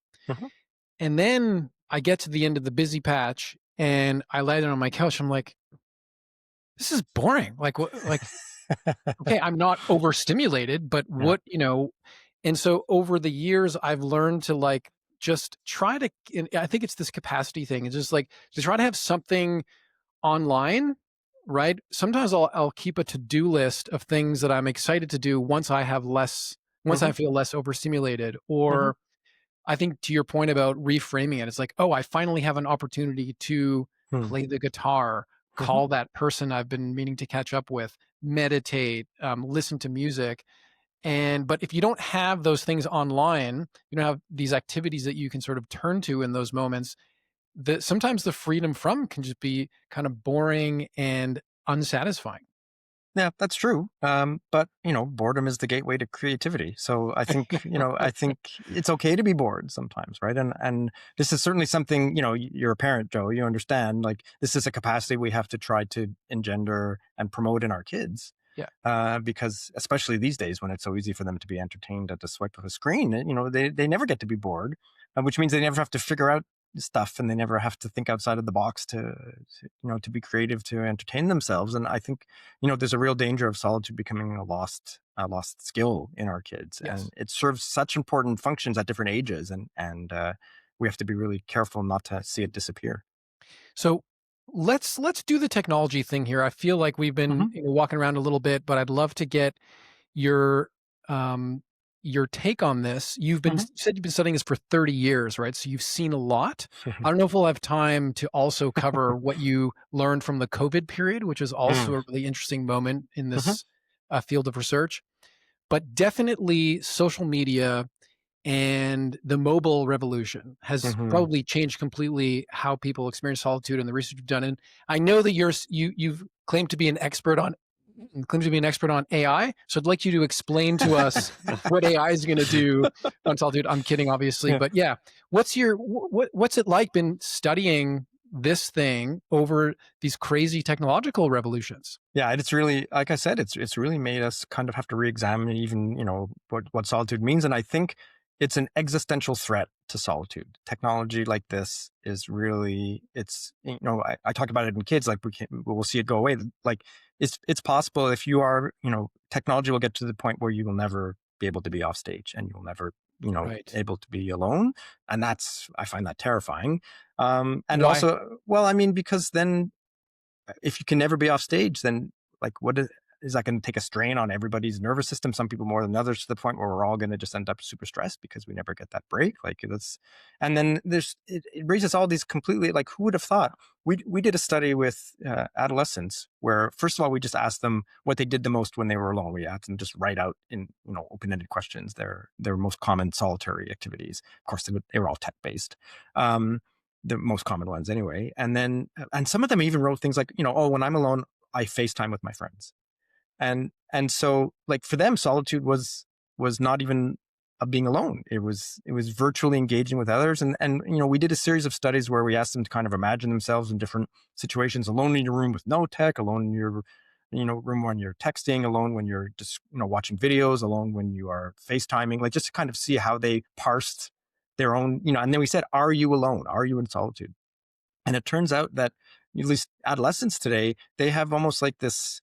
And then I get to the end of the busy patch and I lie down on my couch. I'm like, this is boring. Like, okay, I'm not overstimulated, but what, and so over the years, I've learned to just try to, I think it's this capacity thing. It's just to try to have something online, right? Sometimes I'll keep a to-do list of things that I'm excited to do once I feel less overstimulated. Or I think to your point about reframing it, it's like, oh, I finally have an opportunity to play the guitar, call that person I've been meaning to catch up with, meditate, listen to music. But if you don't have those things online, you don't have these activities that you can sort of turn to in those moments, that sometimes the freedom from can just be kind of boring and unsatisfying. Yeah, that's true. But boredom is the gateway to creativity. So I think it's okay to be bored sometimes, right? And this is certainly something, you're a parent, Joe, you understand, like this is a capacity we have to try to engender and promote in our kids. Yeah. Because especially these days when it's so easy for them to be entertained at the swipe of a screen, they never get to be bored, which means they never have to figure out stuff and they never have to think outside of the box to be creative, to entertain themselves. And I think there's a real danger of solitude becoming a lost skill in our kids, and Yes. it serves such important functions at different ages, and we have to be really careful not to see it disappear. So let's do the technology thing here. I feel like we've been Hmm. walking around a little bit, but I'd love to get your um, your take on this. Hmm. Said you've been studying this for 30 years, right? So you've seen a lot. I don't know if we'll have time to also cover what you learned from the COVID period, which is also a really interesting moment in Hmm. this field of research. But definitely, social media and the mobile revolution has Hmm. probably changed completely how people experience solitude and the research you've done. And I know that you've claimed to be an expert on AI. So I'd like you to explain to us what AI is going to do on solitude. I'm kidding, obviously, Yeah. but yeah, what's it like been studying this thing over these crazy technological revolutions? Yeah, and it's really, like I said, it's really made us kind of have to re-examine even, what solitude means. And I think it's an existential threat to solitude. Technology like this is really, I talk about it in kids, like we'll see it go away. Like it's possible if you are, technology will get to the point where you will never be able to be off stage and you'll never, Right. able to be alone. And I find that terrifying. And Why? also, well, I mean, because then if you can never be off stage, then like is that going to take a strain on everybody's nervous system? Some people more than others, to the point where we're all going to just end up super stressed because we never get that break. Like that's, and then it raises all these completely, like, who would have thought? We did a study with adolescents where, first of all, we just asked them what they did the most when they were alone. We asked them just write out in open-ended questions their most common solitary activities. Of course, they were all tech-based. The most common ones anyway. And some of them even wrote things like, oh, when I'm alone, I FaceTime with my friends. And so, like, for them, solitude was not even being alone. It was virtually engaging with others. And we did a series of studies where we asked them to kind of imagine themselves in different situations: alone in your room with no tech, alone in your room when you're texting, alone when you're just watching videos, alone when you are FaceTiming, like just to kind of see how they parsed their own, and then we said, are you alone? Are you in solitude? And it turns out that at least adolescents today, they have almost like this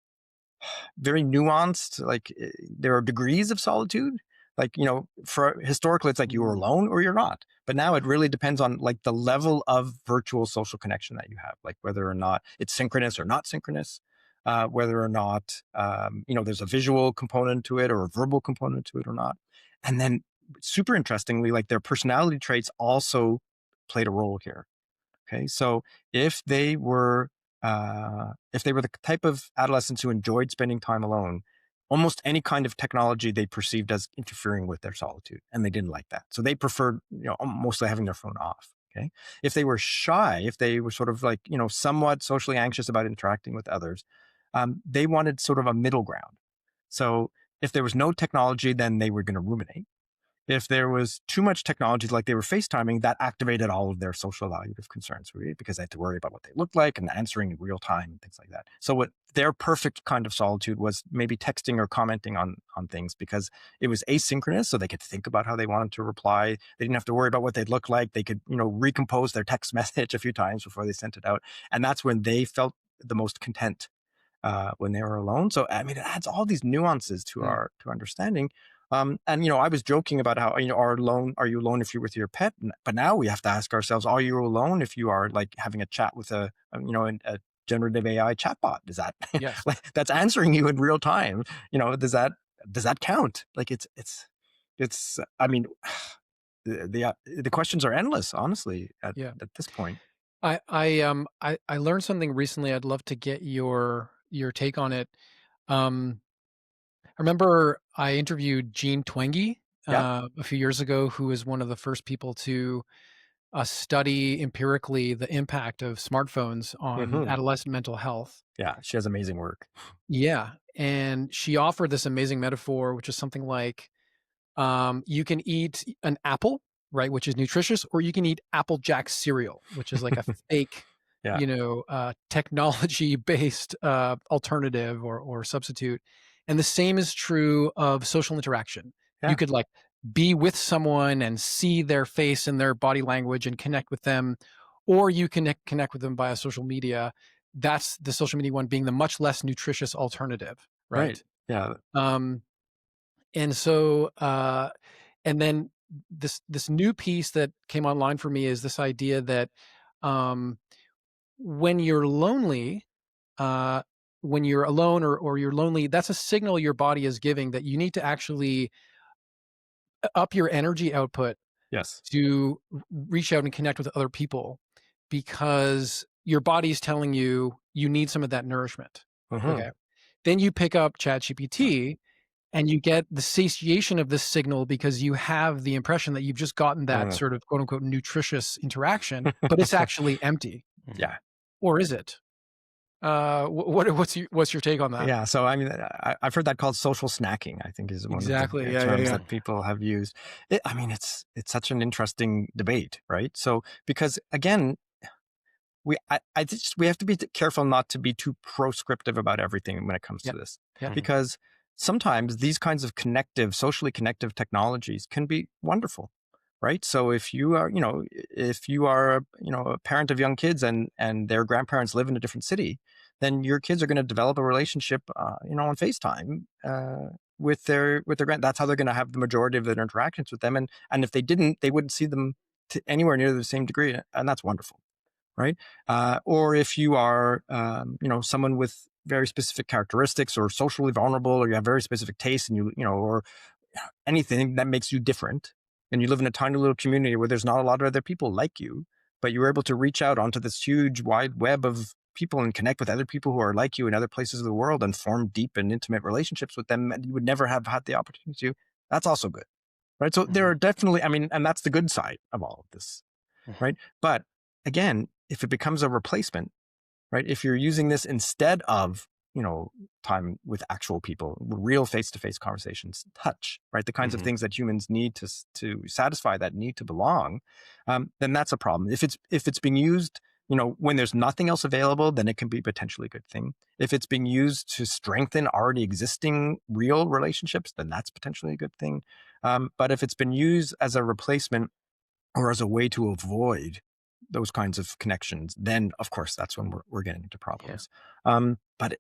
very nuanced, like there are degrees of solitude. Like, for historically, it's like you're Mm, alone or you're not. But now it really depends on like the level of virtual social connection that you have, like whether or not it's synchronous or not synchronous, whether or not, there's a visual component to it or a verbal component to it or not. And then super interestingly, like their personality traits also played a role here. Okay, so if they were the type of adolescents who enjoyed spending time alone, almost any kind of technology they perceived as interfering with their solitude, and they didn't like that. So they preferred, mostly having their phone off. Okay, if they were shy, if they were sort of like somewhat socially anxious about interacting with others, they wanted sort of a middle ground. So if there was no technology, then they were going to ruminate. If there was too much technology, like they were FaceTiming, that activated all of their social evaluative concerns, right? Because they had to worry about what they looked like and answering in real time and things like that. So what their perfect kind of solitude was maybe texting or commenting on things, because it was asynchronous, so they could think about how they wanted to reply. They didn't have to worry about what they'd look like. They could, recompose their text message a few times before they sent it out. And that's when they felt the most content, when they were alone. So I mean, it adds all these nuances to mm. our understanding. And I was joking about how are you alone if you're with your pet? But now we have to ask ourselves: are you alone if you are like having a chat with a generative AI chatbot? Is that Yes. like that's answering you in real time? Does that count? Like it's. I mean, the questions are endless, honestly, at Yeah. this point. I learned something recently. I'd love to get your take on it. Um, remember I interviewed Jean Twenge Yeah. a few years ago, who was one of the first people to study empirically the impact of smartphones on Hmm. adolescent mental health. Yeah. She has amazing work. Yeah, and she offered this amazing metaphor, which is something like, you can eat an apple, right, which is nutritious, or you can eat Apple Jack cereal, which is like a fake, Yeah. technology-based alternative or substitute. And the same is true of social interaction. You Yeah. could like be with someone and see their face and their body language and connect with them, or you connect with them via social media. That's the social media one being the much less nutritious alternative, Right. right? Yeah. Um, and so, and then this new piece that came online for me is this idea that um, when you're lonely, uh, when you're alone or you're lonely, that's a signal your body is giving that you need to actually up your energy output Yes. to reach out and connect with other people, because your body's telling you you need some of that nourishment. Hmm. Okay. Then you pick up ChatGPT and you get the satiation of this signal because you have the impression that you've just gotten that sort of quote unquote nutritious interaction, but it's actually empty. Mhm. Yeah. Or is it? What's your take on that? Yeah. So, I mean, I've heard that called social snacking, I think is one of the Exactly. Yeah, yeah, terms yeah. that people have used. I mean, it's such an interesting debate, right? So, because again, I just, we have to be careful not to be too proscriptive about everything when it comes Yeah. to this, Yeah. Mhm. because sometimes these kinds of socially connective technologies can be wonderful, right? So if you are, if you are, a parent of young kids and their grandparents live in a different city, then your kids are going to develop a relationship, on FaceTime. With their grand, that's how they're going to have the majority of their interactions with them, and if they didn't, they wouldn't see them to anywhere near the same degree, and that's wonderful, right? Or if you are, someone with very specific characteristics or socially vulnerable, or you have very specific tastes, and or anything that makes you different, and you live in a tiny little community where there's not a lot of other people like you, but you're able to reach out onto this huge wide web of people and connect with other people who are like you in other places of the world and form deep and intimate relationships with them that you would never have had the opportunity to. That's also good, right? So there Mhm. are definitely, I mean, and that's the good side of all of this, Mhm. right? But again, if it becomes a replacement, right? If you're using this instead of, time with actual people, real face-to-face conversations, touch, right? The kinds of Mhm. things that humans need to satisfy that need to belong, then that's a problem. If it's being used, when there's nothing else available, then it can be potentially a good thing. If it's being used to strengthen already existing real relationships, then that's potentially a good thing. But if it's been used as a replacement or as a way to avoid those kinds of connections, then of course that's when we're getting into Yeah. problems. But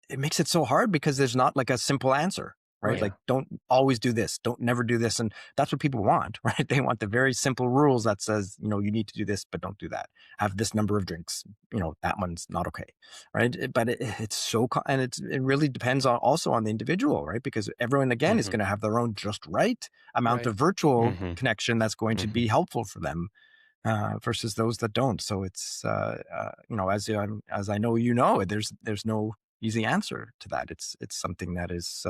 it makes it so hard because there's not like a simple answer, right? Right. Like Yeah. don't always do this, don't never do this, and that's what people want, right? They want the very simple rules that says, you need to do this, but don't do that. Have this number of drinks, that one's not okay, right? But it's so, and it really depends on also on the individual, right? Because everyone again is Mhm. going to have their own just right amount Right. of virtual Mhm. connection that's going to Mhm. be helpful for them, versus those that don't. So it's, as I know, there's no easy answer to that. It's something that is.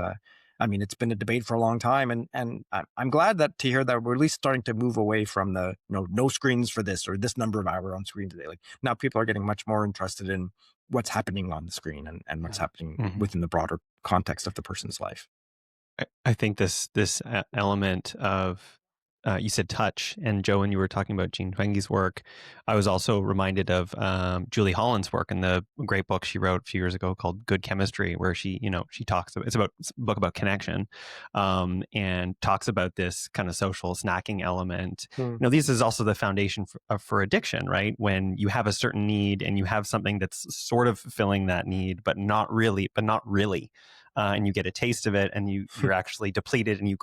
I mean, it's been a debate for a long time, and I'm glad that to hear that we're at least starting to move away from the no screens for this or this number of hours on screen today. Like now, people are getting much more interested in what's happening on the screen and what's Yeah. happening Mhm. within the broader context of the person's life. I think this element of you said touch, and Joe, when you were talking about Jean Twenge's work, I was also reminded of Julie Holland's work in the great book she wrote a few years ago called Good Chemistry, where she talks about, it's a book about connection, and talks about this kind of social snacking element. Hmm. This is also the foundation for addiction, right? When you have a certain need and you have something that's sort of fulfilling that need, but not really, and you get a taste of it and you're actually depleted and you're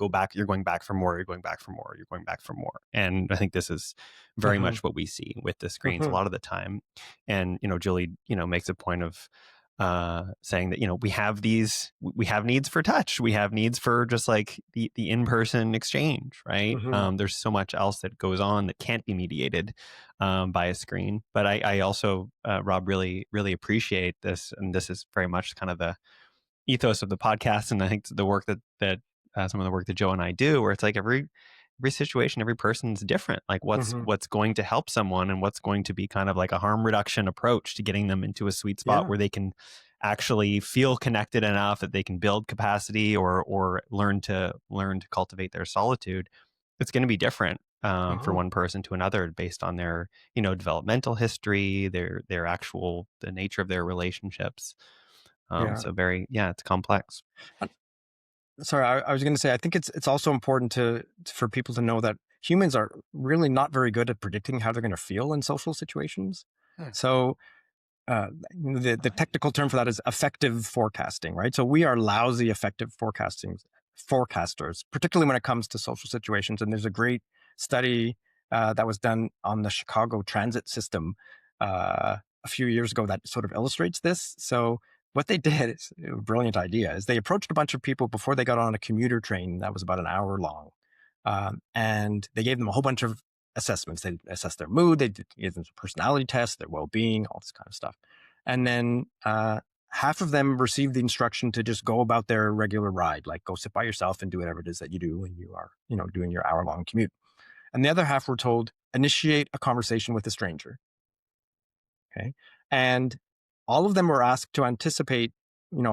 going back for more, you're going back for more, you're going back for more. And I think this is very Mhm. much what we see with the screens a Mhm. lot of the time. And Julie makes a point of saying that we have needs for touch, we have needs for just like the in-person exchange, right? Mhm. There's so much else that goes on that can't be mediated by a screen. But I also Rob, really really appreciate this, and this is very much kind of ethos of the podcast, and I think the work that some of the work that Joe and I do, where it's like every situation, every person's different. Like what's going to help someone, and what's going to be kind of like a harm reduction approach to getting them into a sweet spot where they can actually feel connected enough that they can build capacity or learn to cultivate their solitude. It's going to be different for one person to another based on their, developmental history, their actual, the nature of their relationships. So it's complex. Sorry, I was going to say, I think it's also important for people to know that humans are really not very good at predicting how they're going to feel in social situations. So the technical term for that is affective forecasting, right? So we are lousy affective forecasters, particularly when it comes to social situations. And there's a great study that was done on the Chicago transit system a few years ago that sort of illustrates this. So what they did is a brilliant idea is they approached a bunch of people before they got on a commuter train that was about an hour long. And they gave them a whole bunch of assessments. They assessed their mood. They gave them some personality tests, their well-being, all this kind of stuff. And then half of them received the instruction to just go about their regular ride, like go sit by yourself and do whatever it is that you do when you are, doing your hour-long commute. And the other half were told, initiate a conversation with a stranger. Okay. And all of them were asked to anticipate,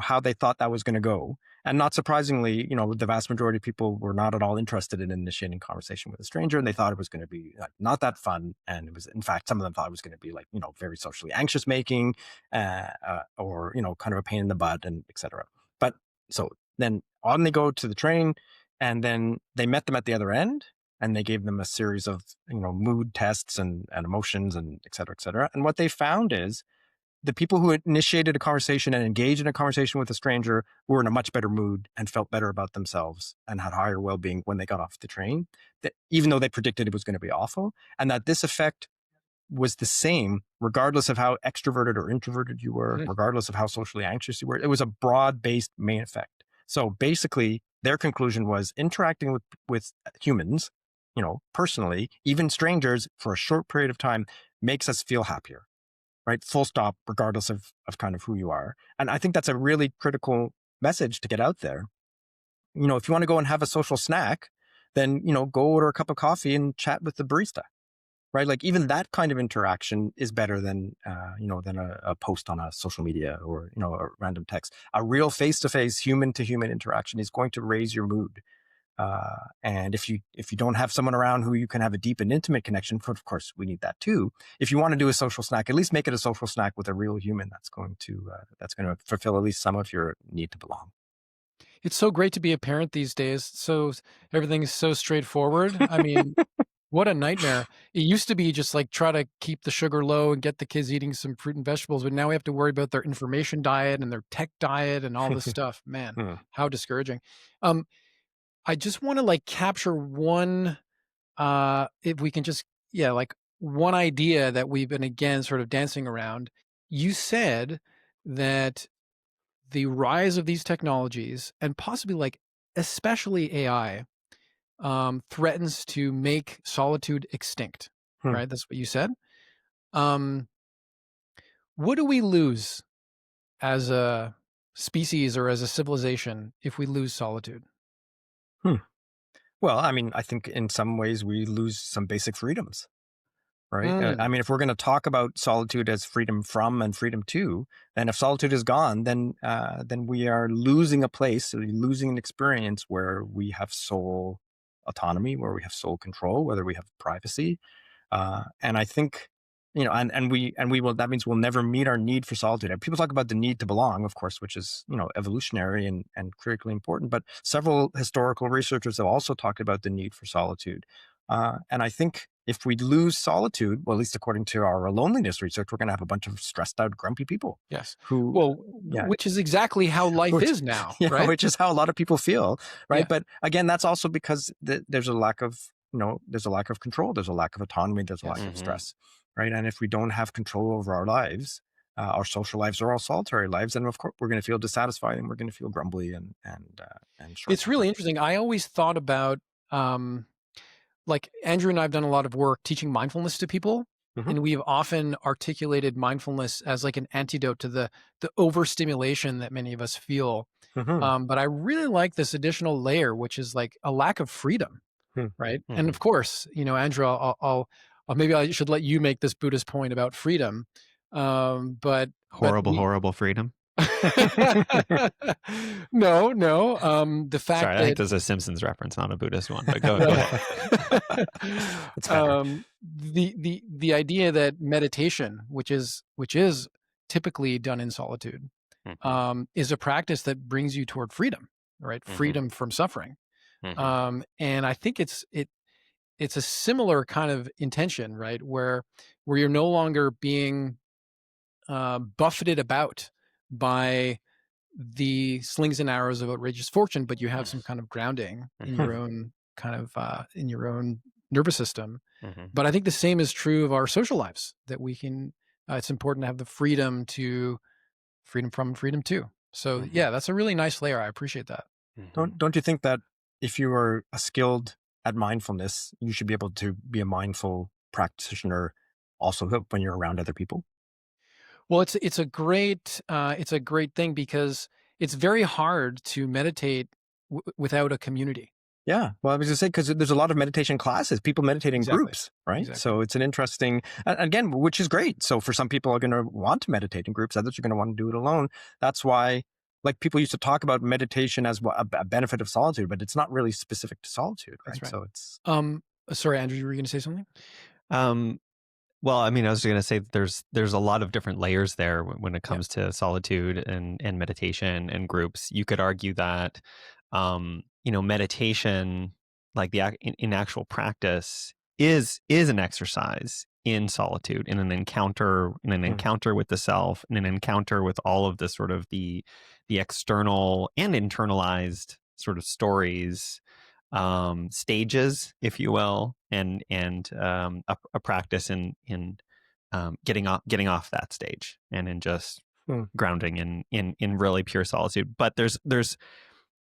how they thought that was going to go. And not surprisingly, the vast majority of people were not at all interested in initiating conversation with a stranger. And they thought it was going to be not that fun. And it was, in fact, some of them thought it was going to be very socially anxious making or, kind of a pain in the butt and et cetera. But so then on they go to the train, and then they met them at the other end. And they gave them a series of, mood tests and emotions and et cetera, et cetera. And what they found is the people who initiated a conversation and engaged in a conversation with a stranger were in a much better mood and felt better about themselves and had higher well-being when they got off the train, that even though they predicted it was going to be awful, and that this effect was the same regardless of how extroverted or introverted you were, regardless of how socially anxious you were. It was a broad-based main effect. So basically, their conclusion was interacting with humans, personally, even strangers for a short period of time makes us feel happier, right? Full stop, regardless of kind of who you are. And I think that's a really critical message to get out there. If you want to go and have a social snack, then, go order a cup of coffee and chat with the barista, right? Like even that kind of interaction is better than, than a post on a social media or, a random text. A real face-to-face, human-to-human interaction is going to raise your mood. And if you don't have someone around who you can have a deep and intimate connection, of course we need that too. If you want to do a social snack, at least make it a social snack with a real human that's going to fulfill at least some of your need to belong. It's so great to be a parent these days. So everything is so straightforward. I mean, what a nightmare. It used to be just like try to keep the sugar low and get the kids eating some fruit and vegetables, but now we have to worry about their information diet and their tech diet and all this stuff. Man, how discouraging. I just want to capture one, if we can just, one idea that we've been again sort of dancing around. You said that the rise of these technologies and possibly especially AI threatens to make solitude extinct, right? That's what you said. What do we lose as a species or as a civilization if we lose solitude? Well, I mean, I think in some ways we lose some basic freedoms, right? I mean, if we're going to talk about solitude as freedom from and freedom to, then if solitude is gone, then we are losing a place, losing an experience where we have sole autonomy, where we have sole control, whether we have privacy. And I think, and we will, that means we'll never meet our need for solitude. And people talk about the need to belong, of course, which is, evolutionary and critically important, but several historical researchers have also talked about the need for solitude. And I think if we lose solitude, well, at least according to our aloneliness research, we're going to have a bunch of stressed out, grumpy people. Yes. Who, which is exactly how life is now, right? Which is how a lot of people feel, right? Yeah. But again, that's also because there's a lack of, there's a lack of control, there's a lack of autonomy, there's a lack of stress, right? And if we don't have control over our lives, our social lives or our solitary lives, then of course we're going to feel dissatisfied and we're going to feel grumbly and it's really interesting. I always thought about Andrew and I have done a lot of work teaching mindfulness to people, and we've often articulated mindfulness as an antidote to the overstimulation that many of us feel. Mm-hmm. But I really like this additional layer, which is like a lack of freedom, right? And Mm-hmm. of course, Andrew, maybe I should let you make this Buddhist point about freedom. But Horrible, we horrible freedom. no. The fact Sorry, I think that there's a Simpsons reference, not a Buddhist one, but go right. ahead. It's better. The idea that meditation, which is typically done in solitude, Mm-hmm. is a practice that brings you toward freedom, right? Mm-hmm. Freedom from suffering. Mm-hmm. And I think it's a similar kind of intention, right? Where you're no longer being buffeted about by the slings and arrows of outrageous fortune, but you have some kind of grounding in Mm-hmm. your own kind of in your own nervous system. Mm-hmm. But I think the same is true of our social lives, that we can. It's important to have the freedom from freedom to. So Mm-hmm. yeah, that's a really nice layer. I appreciate that. Mm-hmm. Don't you think that if you are a skilled at mindfulness, you should be able to be a mindful practitioner also when you're around other people? Well, it's a great thing, because it's very hard to meditate without a community. Yeah. Well, I was going to say, because there's a lot of meditation classes, people meditate in Exactly. groups, right? Exactly. So it's an interesting, again, which is great. So for some people are going to want to meditate in groups, others are going to want to do it alone. That's why, like, people used to talk about meditation as a benefit of solitude, but it's not really specific to solitude, right? That's right. So it's. Sorry, Andrew, you were going to say something? Well, I mean, I was going to say that there's a lot of different layers there when it Yeah. comes to solitude and meditation and groups. You could argue that, meditation, like in actual practice, is an exercise in solitude, in an encounter, with the self, in an encounter with all of the sort of the external and internalized sort of stories, stages, if you will, and a practice in getting off that stage and in just grounding in really pure solitude. But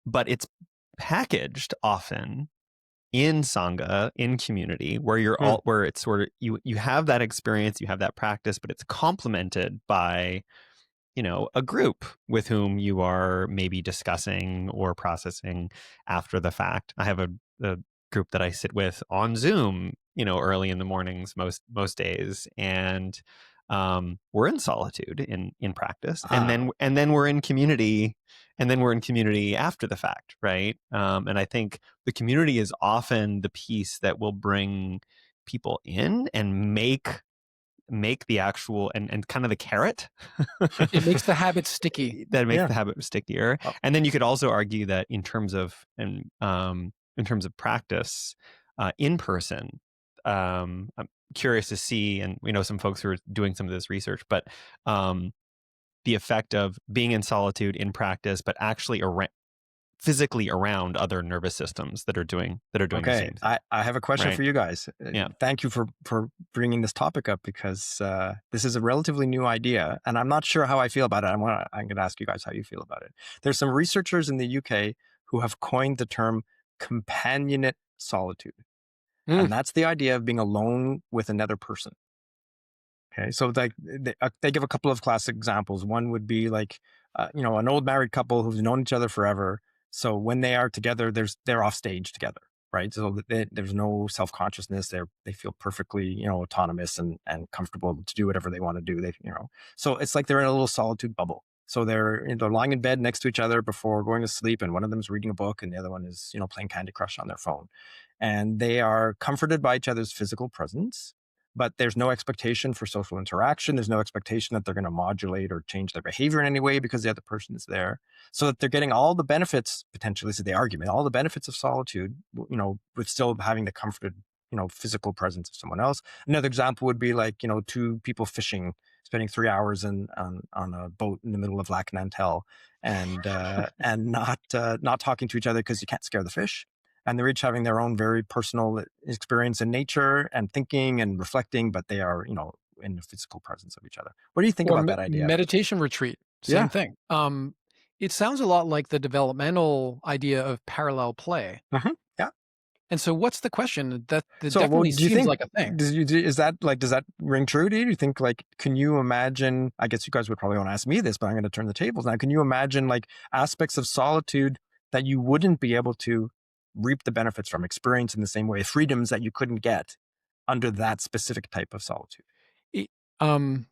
but it's packaged often in sangha, in community, where where it's sort of you have that experience, you have that practice, but it's complemented by a group with whom you are maybe discussing or processing after the fact. I have a group that I sit with on Zoom, early in the mornings most days, and we're in solitude in practice, and then we're in community, after the fact, right? And I think the community is often the piece that will bring people in and make the actual and kind of the carrot It makes the habit sticky. that makes the habit stickier. Oh. And then you could also argue that in terms of practice, in person, I'm curious to see, and we know some folks who are doing some of this research, but the effect of being in solitude in practice, but actually physically around other nervous systems that are doing the same thing. I have a question for you guys. Yeah. Thank you for bringing this topic up, because this is a relatively new idea, and I'm not sure how I feel about it. I'm going to ask you guys how you feel about it. There's some researchers in the UK who have coined the term companionate solitude. And that's the idea of being alone with another person. Okay, so they give a couple of classic examples. One would be like, an old married couple who's known each other forever. So when they are together, they're off stage together, right? So there's no self-consciousness. They feel perfectly, autonomous and comfortable to do whatever they want to do. So it's like they're in a little solitude bubble. So they're lying in bed next to each other before going to sleep, and one of them is reading a book, and the other one is playing Candy Crush on their phone, and they are comforted by each other's physical presence. But there's no expectation for social interaction. There's no expectation that they're going to modulate or change their behavior in any way because the other person is there. So that they're getting all the benefits, potentially, is the argument, all the benefits of solitude, with still having the comforted, physical presence of someone else. Another example would be like, two people fishing, spending 3 hours on a boat in the middle of Lac Nantel, and not talking to each other because you can't scare the fish. And they're each having their own very personal experience in nature and thinking and reflecting, but they are, in the physical presence of each other. What do you think about that idea? Meditation retreat, same thing. It sounds a lot like the developmental idea of parallel play. Yeah. And so what's the question? That So, well, definitely do you seems think like a thing. is that like does that ring true to you? Do you think like can you imagine? I guess you guys would probably want to ask me this, but I'm going to turn the tables now. Can you imagine like aspects of solitude that you wouldn't be able to reap the benefits from, experience in the same way, freedoms that you couldn't get under that specific type of solitude? It- um,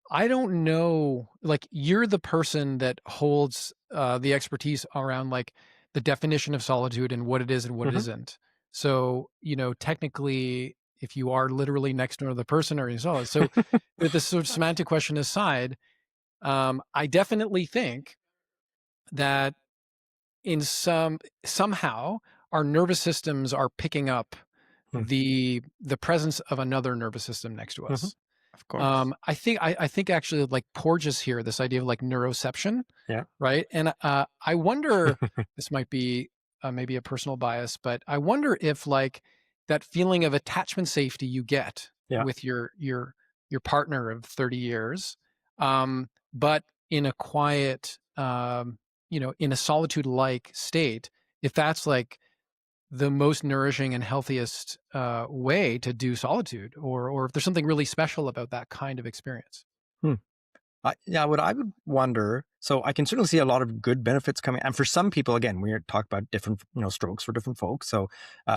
I don't know. Like, you're the person that holds the expertise around like the definition of solitude and what it is and what it Hmm. isn't. So, technically, if you are literally next to another person or you saw it. So, with this sort of semantic question aside, I definitely think that in somehow our nervous systems are picking up the presence of another nervous system next to Hmm. us. Of course. I think actually like Porges here, this idea of like neuroception, Yeah. right? And I wonder, this might be maybe a personal bias, but I wonder if like that feeling of attachment safety you get Yeah. with your partner of 30 years, but in a quiet, in a solitude like state, if that's like the most nourishing and healthiest way to do solitude, or if there's something really special about that kind of experience. Hmm. Yeah, what I would wonder. So I can certainly see a lot of good benefits coming, and for some people, again, we talk about different, strokes for different folks. So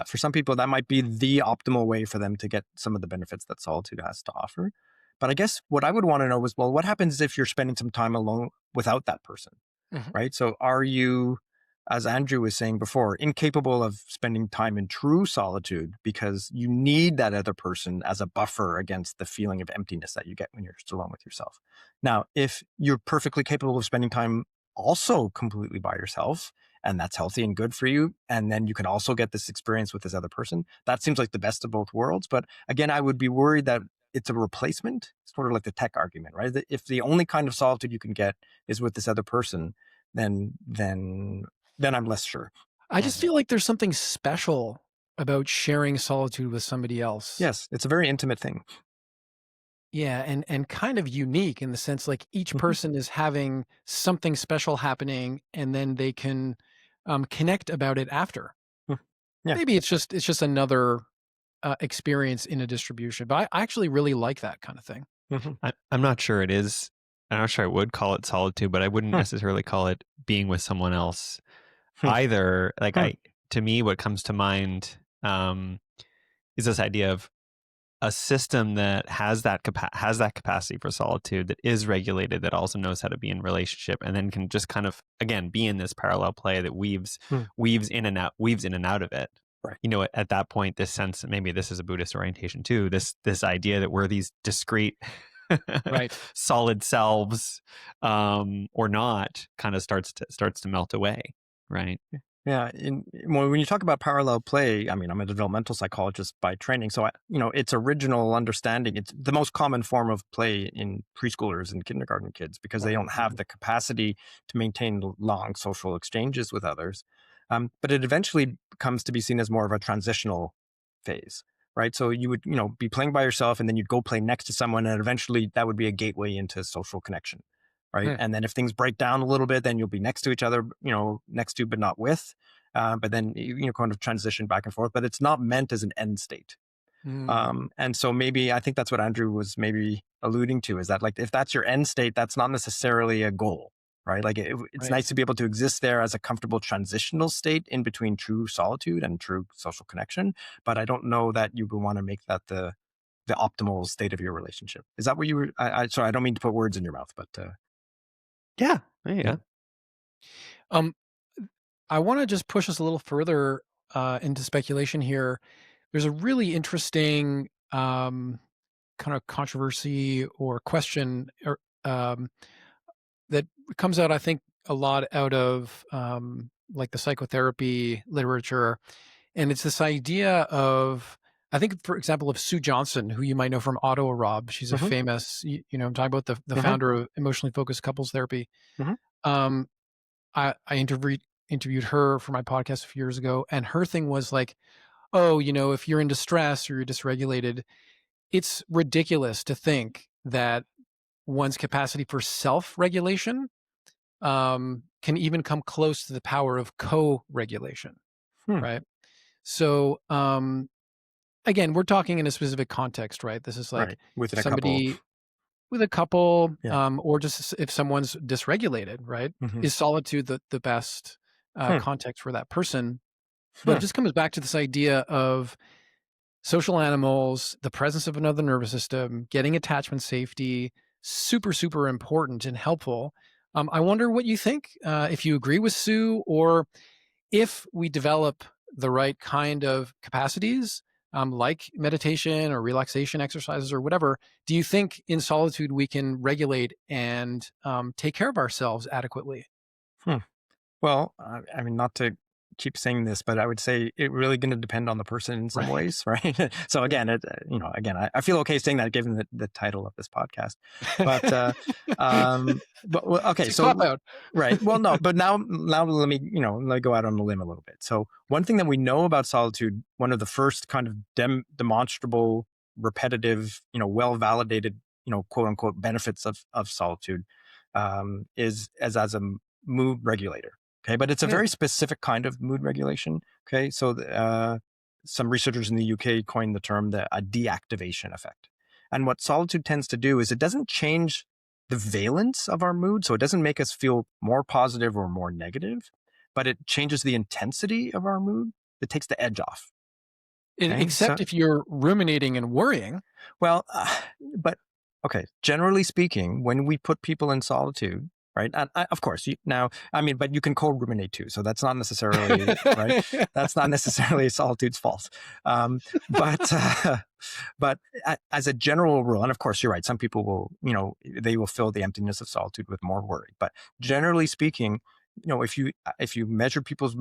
for some people, that might be the optimal way for them to get some of the benefits that solitude has to offer. But I guess what I would want to know is, well, what happens if you're spending some time alone without that person? Mhm. Right? So are you, as Andrew was saying before, incapable of spending time in true solitude because you need that other person as a buffer against the feeling of emptiness that you get when you're just alone with yourself? Now, if you're perfectly capable of spending time also completely by yourself, and that's healthy and good for you, and then you can also get this experience with this other person, that seems like the best of both worlds. But again, I would be worried that it's a replacement, sort of like the tech argument, right? That if the only kind of solitude you can get is with this other person, then I'm less sure. I just feel like there's something special about sharing solitude with somebody else. Yes, it's a very intimate thing. Yeah, and kind of unique in the sense like each Hmm. person is having something special happening, and then they can connect about it after. Yeah. Maybe it's just another experience in a distribution, but I actually really like that kind of thing. Hmm. I'm not sure it is. I'm not sure I would call it solitude, but I wouldn't Hmm. necessarily call it being with someone else Hmm. either. Like Hmm. to me, what comes to mind is this idea of a system that has that capacity for solitude, that is regulated, that also knows how to be in relationship, and then can just kind of again be in this parallel play that Hmm. weaves in and out of it. Right. At that point, this sense, maybe this is a Buddhist orientation too, this idea that we're these discrete Right. solid selves, or not, kind of starts to melt away, right? Yeah, when you talk about parallel play, I mean, I'm a developmental psychologist by training, so its original understanding, it's the most common form of play in preschoolers and kindergarten kids because they don't have the capacity to maintain long social exchanges with others. But it eventually comes to be seen as more of a transitional phase, right? So you would, be playing by yourself, and then you'd go play next to someone, and eventually that would be a gateway into social connection, right? Hmm. And then if things break down a little bit, then you'll be next to each other, next to but not with. But then kind of transition back and forth. But it's not meant as an end state. Mm, And so maybe I think that's what Andrew was maybe alluding to, is that like if that's your end state, that's not necessarily a goal, right? Like it's right. nice to be able to exist there as a comfortable transitional state in between true solitude and true social connection. But I don't know that you would want to make that the optimal state of your relationship. Is that what you were? Sorry, I don't mean to put words in your mouth, but Yeah, yeah, yeah. yeah. Um, I want to just push us a little further into speculation here. There's a really interesting kind of controversy or question that comes out, I think, a lot out of like the psychotherapy literature. And it's this idea of, I think, for example, of Sue Johnson, who you might know from Auto Rob. She's a Hmm. famous, I'm talking about the Hmm. founder of emotionally focused couples therapy. Hmm. Um, I interviewed her for my podcast a few years ago, and her thing was like, oh, if you're in distress or you're dysregulated, it's ridiculous to think that one's capacity for self-regulation can even come close to the power of co-regulation, Hmm. right? So, again, we're talking in a specific context, right? This is like Right. Within a couple. somebody with a couple, Yeah. or just if someone's dysregulated, right? Mm-hmm. Is solitude the best Hmm. context for that person? But it Hmm. just comes back to this idea of social animals, the presence of another nervous system, getting attachment safety, super, super important and helpful. I wonder what you think, if you agree with Sue, or if we develop the right kind of capacities, like meditation or relaxation exercises or whatever, do you think in solitude we can regulate and take care of ourselves adequately? Hmm. Well, I mean, not to keep saying this, but I would say it really going to depend on the person in some Right. ways, right? So Yeah. again, again, I feel okay saying that given the title of this podcast, but, well, It's okay. a cop So, out. right. Well, no, but now let me go out on a limb a little bit. So one thing that we know about solitude, one of the first kind of demonstrable, repetitive, well validated, quote unquote benefits of solitude, is as a mood regulator. Okay, but it's a Yeah. very specific kind of mood regulation. Okay, so some researchers in the UK coined the term a deactivation effect. And what solitude tends to do is it doesn't change the valence of our mood, so it doesn't make us feel more positive or more negative, but it changes the intensity of our mood. It takes the edge off. Okay, so Except if you're ruminating and worrying. well, but okay. Generally speaking, when we put people in solitude, right? And of course, now, I mean, but you can co-ruminate too, so that's not necessarily right. That's not necessarily solitude's fault. But but as a general rule, and of course, you're right. Some people will, they will fill the emptiness of solitude with more worry. But generally speaking, if you measure people's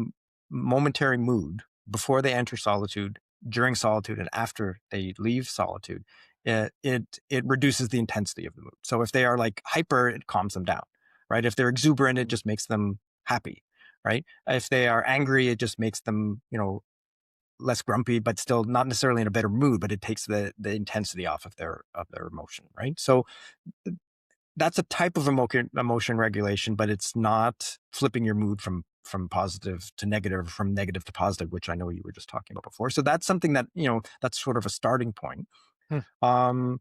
momentary mood before they enter solitude, during solitude, and after they leave solitude, it reduces the intensity of the mood. So if they are like hyper, it calms them down, right? If they're exuberant, it just makes them happy, right? If they are angry, it just makes them, less grumpy, but still not necessarily in a better mood, but it takes the intensity off of their emotion, right? So that's a type of emotion regulation, but it's not flipping your mood from positive to negative, from negative to positive, which I know you were just talking about before. So that's something that, that's sort of a starting point. Hmm. Um,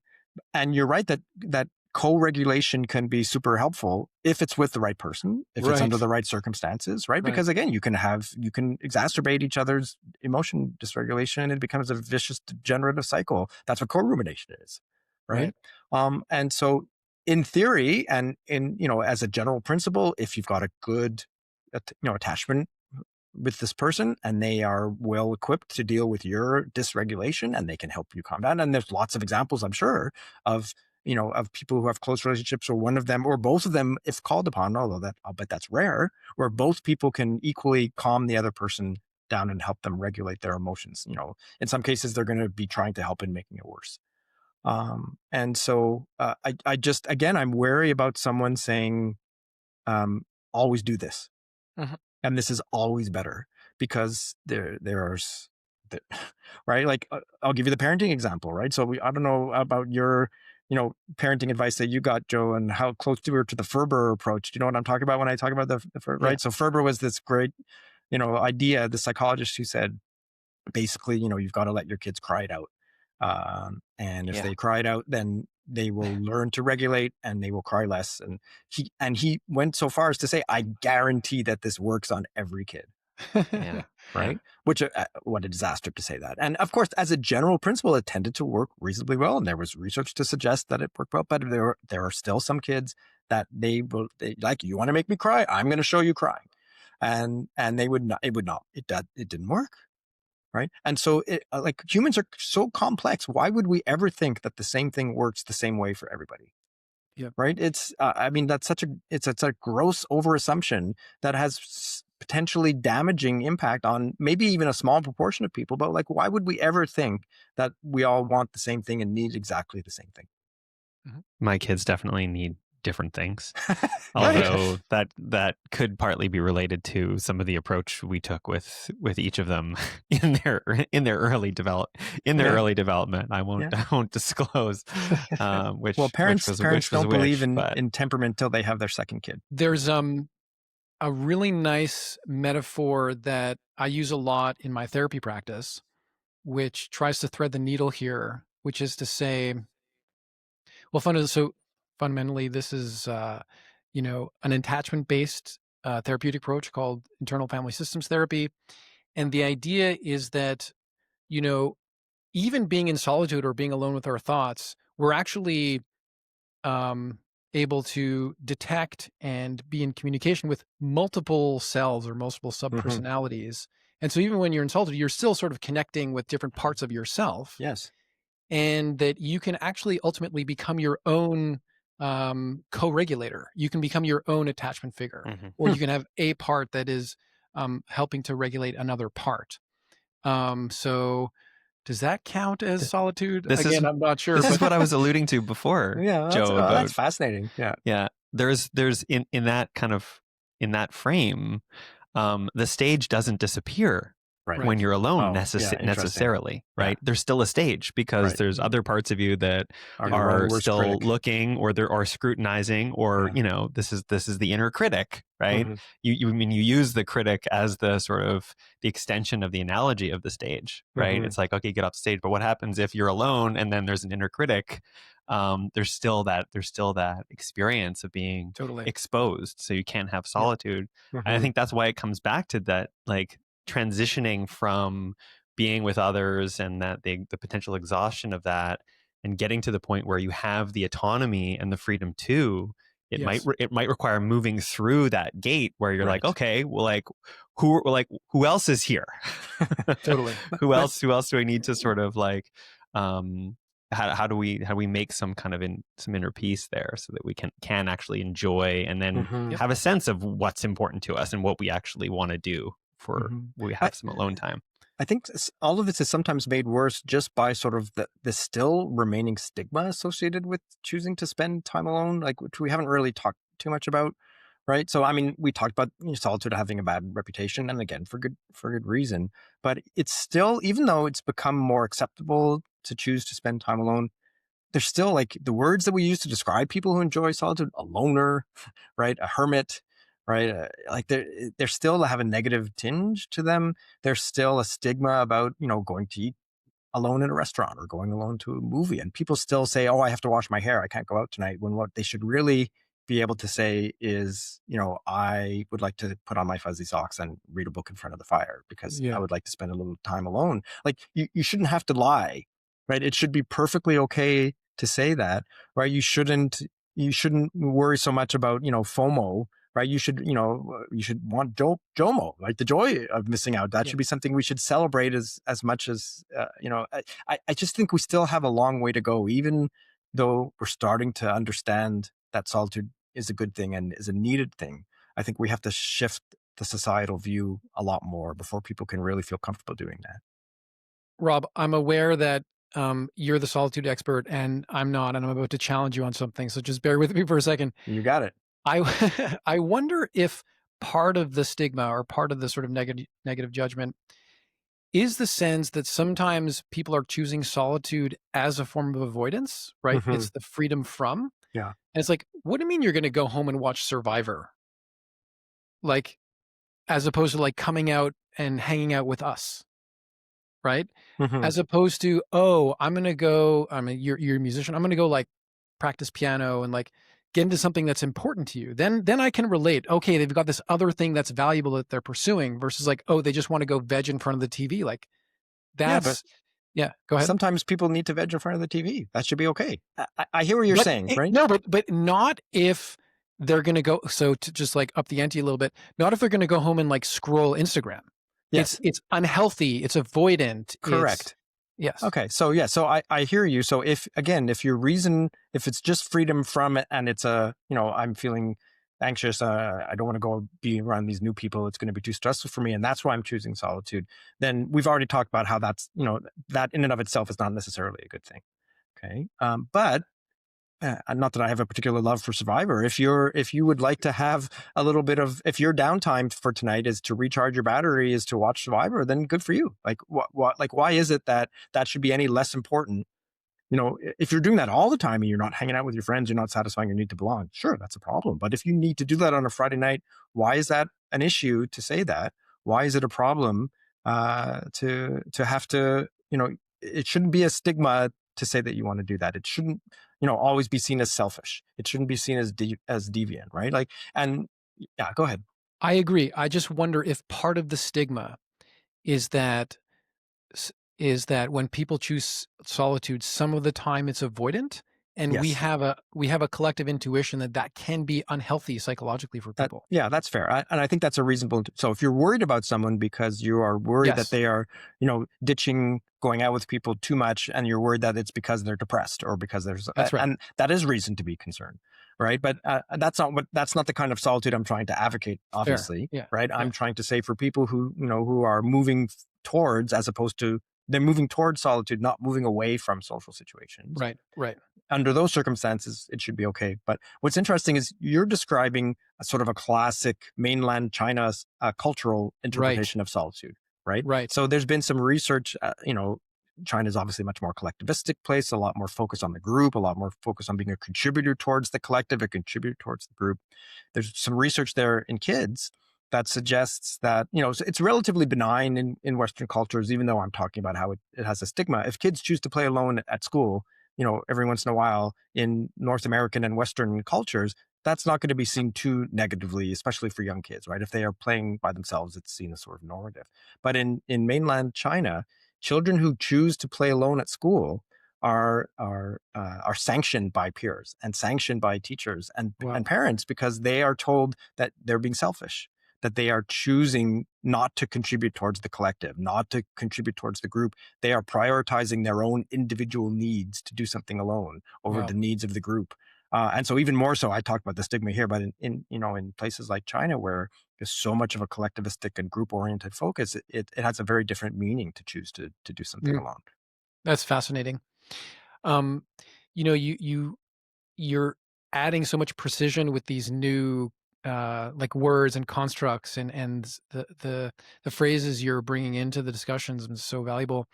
and you're right that co-regulation can be super helpful if it's with the right person, if it's under Right. the right circumstances, right? Right. Because again, you can exacerbate each other's emotion dysregulation, and it becomes a vicious degenerative cycle. That's what co-rumination is, right? Right. And so in theory, and as a general principle, if you've got a good attachment with this person and they are well equipped to deal with your dysregulation and they can help you calm down. And there's lots of examples, I'm sure, of of people who have close relationships, or one of them or both of them, if called upon, although I'll bet that's rare, where both people can equally calm the other person down and help them regulate their emotions. In some cases they're going to be trying to help in making it worse. And so I just, again, I'm wary about someone saying, always do this, Mhm. and this is always better, because there's right. Like, I'll give you the parenting example, right? So I don't know about your parenting advice that you got, Joe, and how close you were to the Ferber approach. Do you know what I'm talking about when I talk about Yeah. right? So Ferber was this great idea, the psychologist, who said basically, you've got to let your kids cry it out. And if Yeah. they cry it out, then they will learn to regulate and they will cry less. And he went so far as to say, I guarantee that this works on every kid. Yeah. Yeah. Right. Which, what a disaster to say that. And of course, as a general principle, it tended to work reasonably well. And there was research to suggest that it worked well, but there are still some kids that like, you want to make me cry, I'm going to show you crying. And it didn't work. Right. And so like, humans are so complex. Why would we ever think that the same thing works the same way for everybody? Yep. Right. I mean, it's a gross overassumption that has potentially damaging impact on maybe even a small proportion of people. But like, why would we ever think that we all want the same thing and need exactly the same thing? My kids definitely need different things. Right. Although that could partly be related to some of the approach we took with each of them in their early Yeah. development. I Yeah. won't disclose Well, which parents was don't believe which, but in temperament till they have their second kid. There's a really nice metaphor that I use a lot in my therapy practice, which tries to thread the needle here, which is to say, well, fundamentally, this is, an attachment-based therapeutic approach called internal family systems therapy. And the idea is that, you know, even being in solitude or being alone with our thoughts, we're actually um, able to detect and be in communication with multiple selves or multiple Mm-hmm. subpersonalities. And so even when you're in solitude, you're still sort of connecting with different parts of yourself, Yes. and that you can actually ultimately become your own co-regulator. You can become your own attachment figure, Mm-hmm. or you can have a part that is helping to regulate another part. So does that count as solitude? This is Again, I'm not sure, this is but what I was alluding to before, Yeah, Joe, that's about fascinating. Yeah. yeah. There's in that kind of in that frame, the stage doesn't disappear Right. when right. you're alone Oh, yeah, interesting. necessarily, Yeah. right? There's still a stage because Right. there's other parts of you that Our Yeah. own are worst still critic. looking or they are scrutinizing or Yeah. this is the inner critic, right? Mm-hmm. You I mean you use the critic as the sort of the extension of the analogy of the stage, right? Mm-hmm. It's like, okay, get off stage, but what happens if you're alone and then there's an inner critic? There's still that experience of being Totally. exposed, so you can't have Yeah. solitude. And I Mm-hmm. think that's why it comes back to that, like transitioning from being with others and that the potential exhaustion of that, and getting to the point where you have the autonomy and the freedom to, Yes. it might require moving through that gate where you're like, Right. okay, well, who else is here? Totally. But Who else do I need to sort of like um how do we make some kind of some inner peace there so that we can actually enjoy and then mm-hmm. Yep. have a sense of what's important to us and what we actually want to do for Mm-hmm. when we I, have some alone time. I think all of this is sometimes made worse just by sort of the still remaining stigma associated with choosing to spend time alone, like which we haven't really talked too much about, right? So I mean, we talked about solitude having a bad reputation, and again for good reason. But it's still, even though it's become more acceptable to choose to spend time alone, there's still like the words that we use to describe people who enjoy solitude: a loner, right? A hermit, right? Like they're still have a negative tinge to them. There's still a stigma about, going to eat alone in a restaurant or going alone to a movie. And people still say, oh, I have to wash my hair, I can't go out tonight. When what they should really be able to say is, I would like to put on my fuzzy socks and read a book in front of the fire because I Yeah. would like to spend a little time alone. Like you shouldn't have to lie, right? It should be perfectly okay to say that, right? You shouldn't worry so much about, FOMO, right? You should want JOMO, like the joy of missing out. That Yeah. should be something we should celebrate as much as, I just think we still have a long way to go, even though we're starting to understand that solitude is a good thing and is a needed thing. I think we have to shift the societal view a lot more before people can really feel comfortable doing that. Rob, I'm aware that you're the solitude expert and I'm not, and I'm about to challenge you on something. So just bear with me for a second. You got it. I I wonder if part of the stigma or part of the sort of negative judgment is the sense that sometimes people are choosing solitude as a form of avoidance, right? Mm-hmm. It's the freedom from. Yeah. And it's like, what do you mean you're going to go home and watch Survivor? Like, as opposed to like coming out and hanging out with us, right? Mm-hmm. As opposed to, oh, I'm going to go, I mean, you're a musician. I'm going to go like practice piano and like get into something that's important to you. Then I can relate. Okay, they've got this other thing that's valuable that they're pursuing versus like, oh, they just want to go veg in front of the TV. Like Yeah, but that's, yeah, go ahead. sometimes people need to veg in front of the TV. That should be okay. I hear what you're saying, right? No, but not if they're going to go. So to just like up the ante a little bit, not if they're going to go home and like scroll Instagram. Yes, It's unhealthy. It's avoidant. It's correct. yes. Okay, so yeah, so I hear you. So if it's just freedom from it, and it's I'm feeling anxious, I don't want to go be around these new people. It's going to be too stressful for me, and that's why I'm choosing solitude. Then we've already talked about how that's that in and of itself is not necessarily a good thing. Okay, but not that I have a particular love for Survivor. If you would like to have a little bit of, if your downtime for tonight is to recharge your battery, is to watch Survivor, then good for you. Like what like why is it that should be any less important if you're doing that all the time and you're not hanging out with your friends, you're not satisfying your need to belong, sure, that's a problem. But if you need to do that on a Friday night, why is that an issue to say that? Why is it a problem to have to, it shouldn't be a stigma to say that you want to do that. It shouldn't, always be seen as selfish. It shouldn't be seen as as deviant, right? Like, and yeah, go ahead. I agree. I just wonder if part of the stigma is that is that when people choose solitude, some of the time it's avoidant, and Yes. we have a collective intuition that that can be unhealthy psychologically for people. Yeah, that's fair. And I think that's a reasonable. So if you're worried about someone because you are worried that Yes, they are, ditching going out with people too much, and you're worried that it's because they're depressed or because there's, that's right. and that is reason to be concerned, right? But that's not the kind of solitude I'm trying to advocate. Fair. Obviously, Yeah. right? Yeah. I'm trying to say for people who are moving towards, as opposed to they're moving towards solitude, not moving away from social situations. Right. Right. Under those circumstances, it should be okay. But what's interesting is you're describing a sort of a classic mainland China cultural Right. interpretation of solitude, right? Right. So there's been some research, China is obviously a much more collectivistic place, a lot more focus on the group, a lot more focus on being a contributor towards the collective, a contributor towards the group. There's some research there in kids that suggests that, it's relatively benign in Western cultures, even though I'm talking about how it has a stigma. If kids choose to play alone at school, every once in a while in North American and Western cultures, that's not going to be seen too negatively, especially for young kids, right? If they are playing by themselves, it's seen as sort of normative. But in mainland China, children who choose to play alone at school are sanctioned by peers and sanctioned by teachers and Wow. parents, because they are told that they're being selfish, that they are choosing not to contribute towards the collective, not to contribute towards the group. They are prioritizing their own individual needs to do something alone over Wow. the needs of the group. And so even more so, I talk about the stigma here, but in places like China, where there's so much of a collectivistic and group oriented focus, it has a very different meaning to choose to do something Mm, alone. that's fascinating. Um, you're adding so much precision with these new like words and constructs, and the phrases you're bringing into the discussions is so valuable.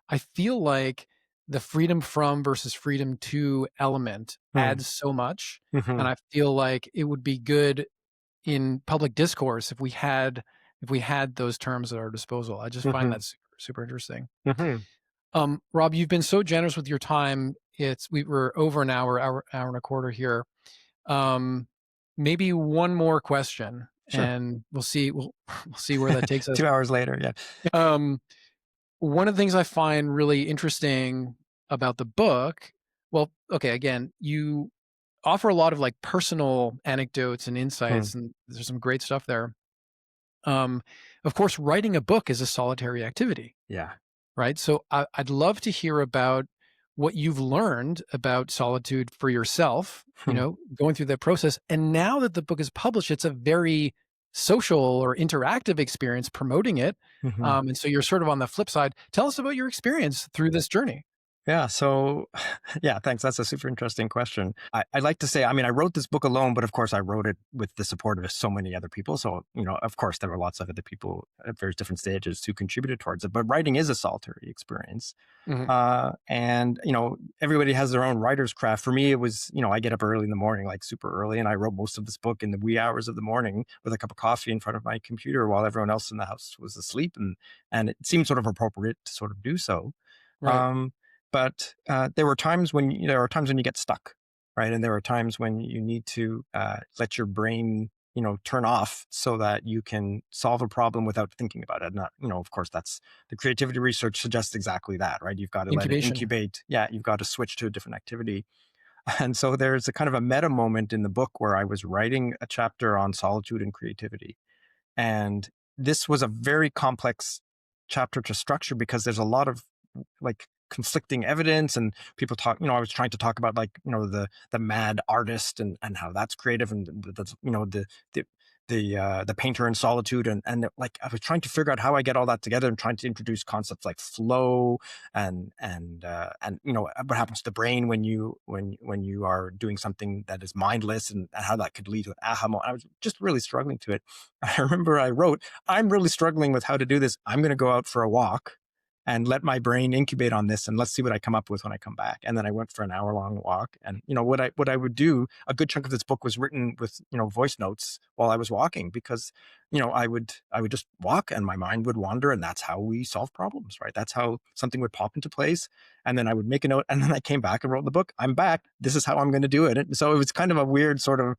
I feel like the freedom from versus freedom to element Hmm. adds so much, and Hmm. I feel like it would be good in public discourse if we had those terms at our disposal. I just find Hmm. that super interesting. Hmm. Rob, you've been so generous with your time. We were over an hour and a quarter here. Um, Maybe one more question, Sure. and we'll see where that takes us. 2 hours later, yeah. Um, One of the things I find really interesting about the book, well, okay, again, you offer a lot of like personal anecdotes and Hmm. insights, and there's some great stuff there. Um, of course, writing a book is a solitary activity, Yeah. right? So I'd love to hear about what you've learned about solitude for yourself, Hmm. going through that process. And now that the book is published, it's a very social or interactive experience promoting it. Hmm. And so you're sort of on the flip side. Tell us about your experience through this journey. Yeah. So, yeah, thanks. That's a super interesting question. I'd like to say, I mean, I wrote this book alone, but of course, I wrote it with the support of so many other people. So, of course, there were lots of other people at various different stages who contributed towards it. But writing is a solitary experience. Mhm. And, everybody has their own writer's craft. For me, it was, I get up early in the morning, like super early, and I wrote most of this book in the wee hours of the morning with a cup of coffee in front of my computer while everyone else in the house was asleep. And it seemed sort of appropriate to sort of do so. Right. Um, but there are times when you get stuck, right? And there are times when you need to let your brain, turn off so that you can solve a problem without thinking about it. Not, of course, that's the creativity research suggests exactly that, right? You've got to let it Incubation. incubate. Yeah, you've got to switch to a different activity. And so there's a kind of a meta moment in the book where I was writing a chapter on solitude and creativity. And this was a very complex chapter to structure because there's a lot of like conflicting evidence, and people talk, I was trying to talk about, like, the mad artist and how that's creative, and the the painter in solitude, and like I was trying to figure out how I get all that together and trying to introduce concepts like flow and what happens to the brain when you are doing something that is mindless, and how that could lead to an aha moment. I was just really struggling to it. I remember I wrote, I'm really struggling with how to do this. I'm going to go out for a walk and let my brain incubate on this, and let's see what I come up with when I come back. And then I went for an hour-long walk. And what I would do, a good chunk of this book was written with voice notes while I was walking, because I would just walk and my mind would wander, and that's how we solve problems, right? That's how something would pop into place. And then I would make a note, and then I came back and wrote the book. I'm back. This is how I'm going to do it. And so it was kind of a weird sort of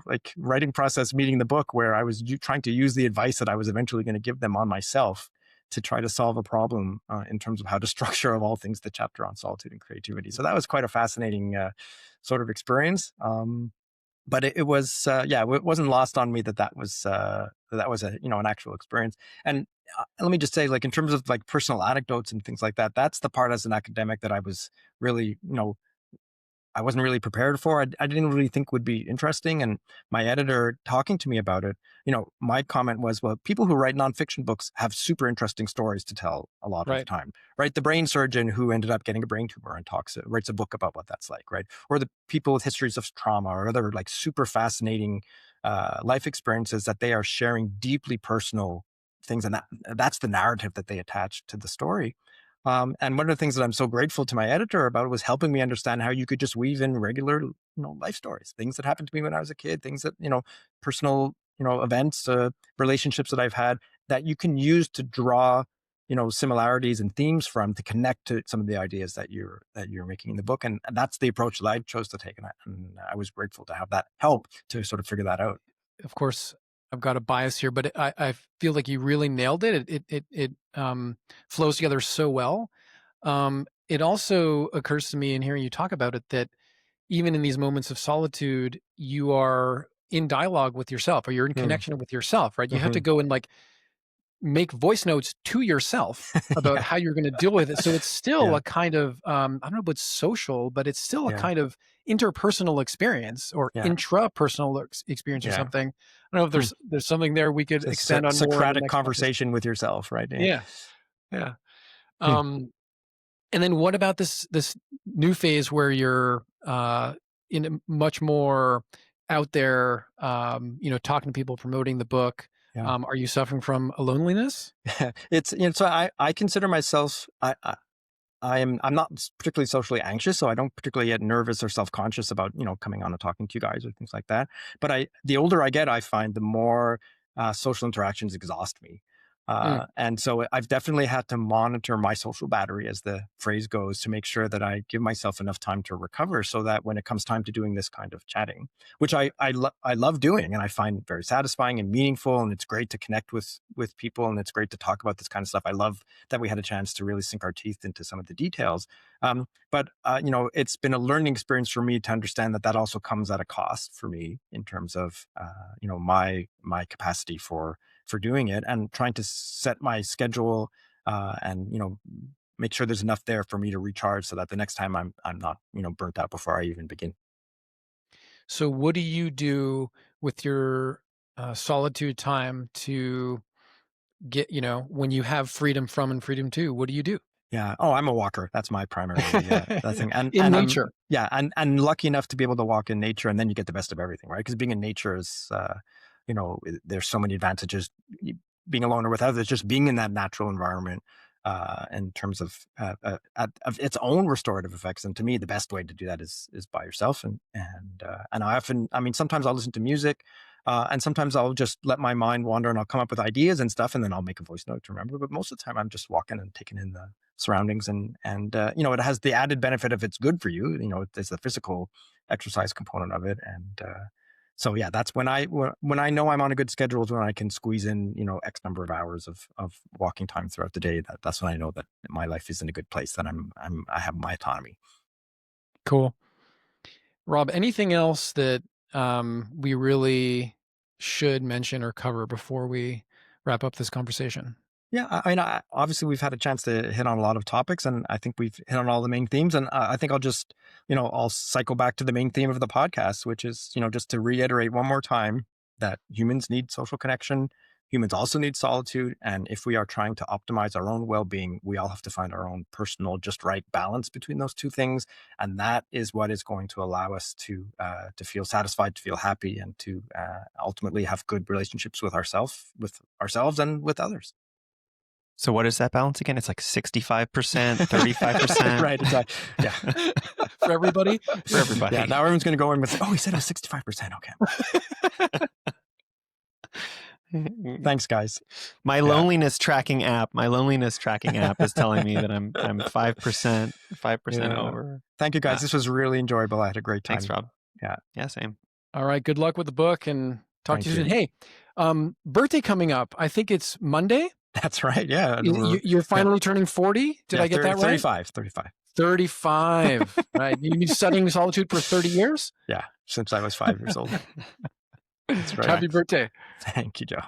like writing process meeting the book, where I was trying to use the advice that I was eventually going to give them on myself to try to solve a problem in terms of how to structure, of all things, the chapter on solitude and creativity. So that was quite a fascinating sort of experience. But it was, it wasn't lost on me that was a an actual experience. And let me just say, like, in terms of like personal anecdotes and things like that, that's the part as an academic that I was really, I wasn't really prepared for. I didn't really think would be interesting. And my editor talking to me about it, my comment was, well, people who write nonfiction books have super interesting stories to tell a lot of the Right. time, right? The brain surgeon who ended up getting a brain tumor and writes a book about what that's like, right? Or the people with histories of trauma or other like super fascinating life experiences that they are sharing deeply personal things. And that's the narrative that they attach to the story. And one of the things that I'm so grateful to my editor about was helping me understand how you could just weave in regular, life stories, things that happened to me when I was a kid, things that, personal, events, relationships that I've had, that you can use to draw, similarities and themes from, to connect to some of the ideas that you're making in the book. And that's the approach that I chose to take. And I was grateful to have that help to sort of figure that out. Of course, I've got a bias here, but I feel like you really nailed it. It flows together so well. It also occurs to me in hearing you talk about it that even in these moments of solitude, you are in dialogue with yourself, or you're in Mm. connection with yourself, right? You have to Hmm. go and like make voice notes to yourself about Yeah. how you're going to deal with it. So it's still Yeah. a kind of, I don't know about social, but it's still a Yeah. kind of interpersonal experience, or Yeah. intrapersonal experience or Yeah. something. I don't know if Hmm. there's something there we could It's a expand on more in the Socratic next episode. conversation with yourself, right? Yeah. Yeah. Yeah. Hmm. Um, and then what about this new phase where you're in a much more out there, talking to people, promoting the book? Yeah. Are you suffering from a loneliness? It's, so I consider myself, I'm not particularly socially anxious, so I don't particularly get nervous or self-conscious about, coming on and talking to you guys or things like that. But the older I get, I find the more social interactions exhaust me. Mm. And so I've definitely had to monitor my social battery, as the phrase goes, to make sure that I give myself enough time to recover, so that when it comes time to doing this kind of chatting, which I love doing, and I find very satisfying and meaningful, and it's great to connect with people, and it's great to talk about this kind of stuff. I love that we had a chance to really sink our teeth into some of the details. But it's been a learning experience for me to understand that also comes at a cost for me, in terms of my capacity for doing it, and trying to set my schedule and make sure there's enough there for me to recharge, so that the next time I'm not burnt out before I even begin. So what do you do with your solitude time to get, when you have freedom from and freedom to, what do you do? Yeah. Oh, I'm a walker. That's my primary that thing. And In and I'm nature. yeah, and lucky enough to be able to walk in nature, and then you get the best of everything, right? Because being in nature is, there's so many advantages. Being alone or with others, just being in that natural environment, in terms of its own restorative effects. And to me, the best way to do that is by yourself. And I mean, sometimes I'll listen to music. And sometimes I'll just let my mind wander, and I'll come up with ideas and stuff, and then I'll make a voice note to remember. But most of the time, I'm just walking and taking in the surroundings, and it has the added benefit of it's good for you. There's the physical exercise component of it. And so yeah, that's when I know I'm on a good schedule, is when I can squeeze in X number of hours of walking time throughout the day. That's when I know that my life is in a good place, that I have my autonomy. Cool. Rob, anything else that we really should mention or cover before we wrap up this conversation? Yeah, I mean, obviously we've had a chance to hit on a lot of topics, and I think we've hit on all the main themes. And I think I'll just, I'll cycle back to the main theme of the podcast, which is, just to reiterate one more time that humans need social connection. Humans also need solitude. And if we are trying to optimize our own well-being, we all have to find our own personal, just right balance between those two things. And that is what is going to allow us to feel satisfied, to feel happy, and to ultimately have good relationships with ourselves and with others. So what is that balance again? It's like 65%, 35%. Right, exactly. Yeah. For everybody? For everybody. Yeah, now everyone's going to go in and say, oh, he said it was 65%. Okay. Thanks, guys. My loneliness tracking app is telling me that I'm 5% over. Thank you, guys. This was really enjoyable. I had a great time. Thanks, Rob. Yeah. Yeah, same. All right. Good luck with the book, and talk to you soon. Thank Hey, birthday coming up. I think it's Monday. That's right. Yeah. You're finally turning 40. Did I get that right? 35. 35. Right. You've been studying solitude for 30 years? Yeah. Since I was 5 years old. That's right. Happy birthday. Thank you, Joe.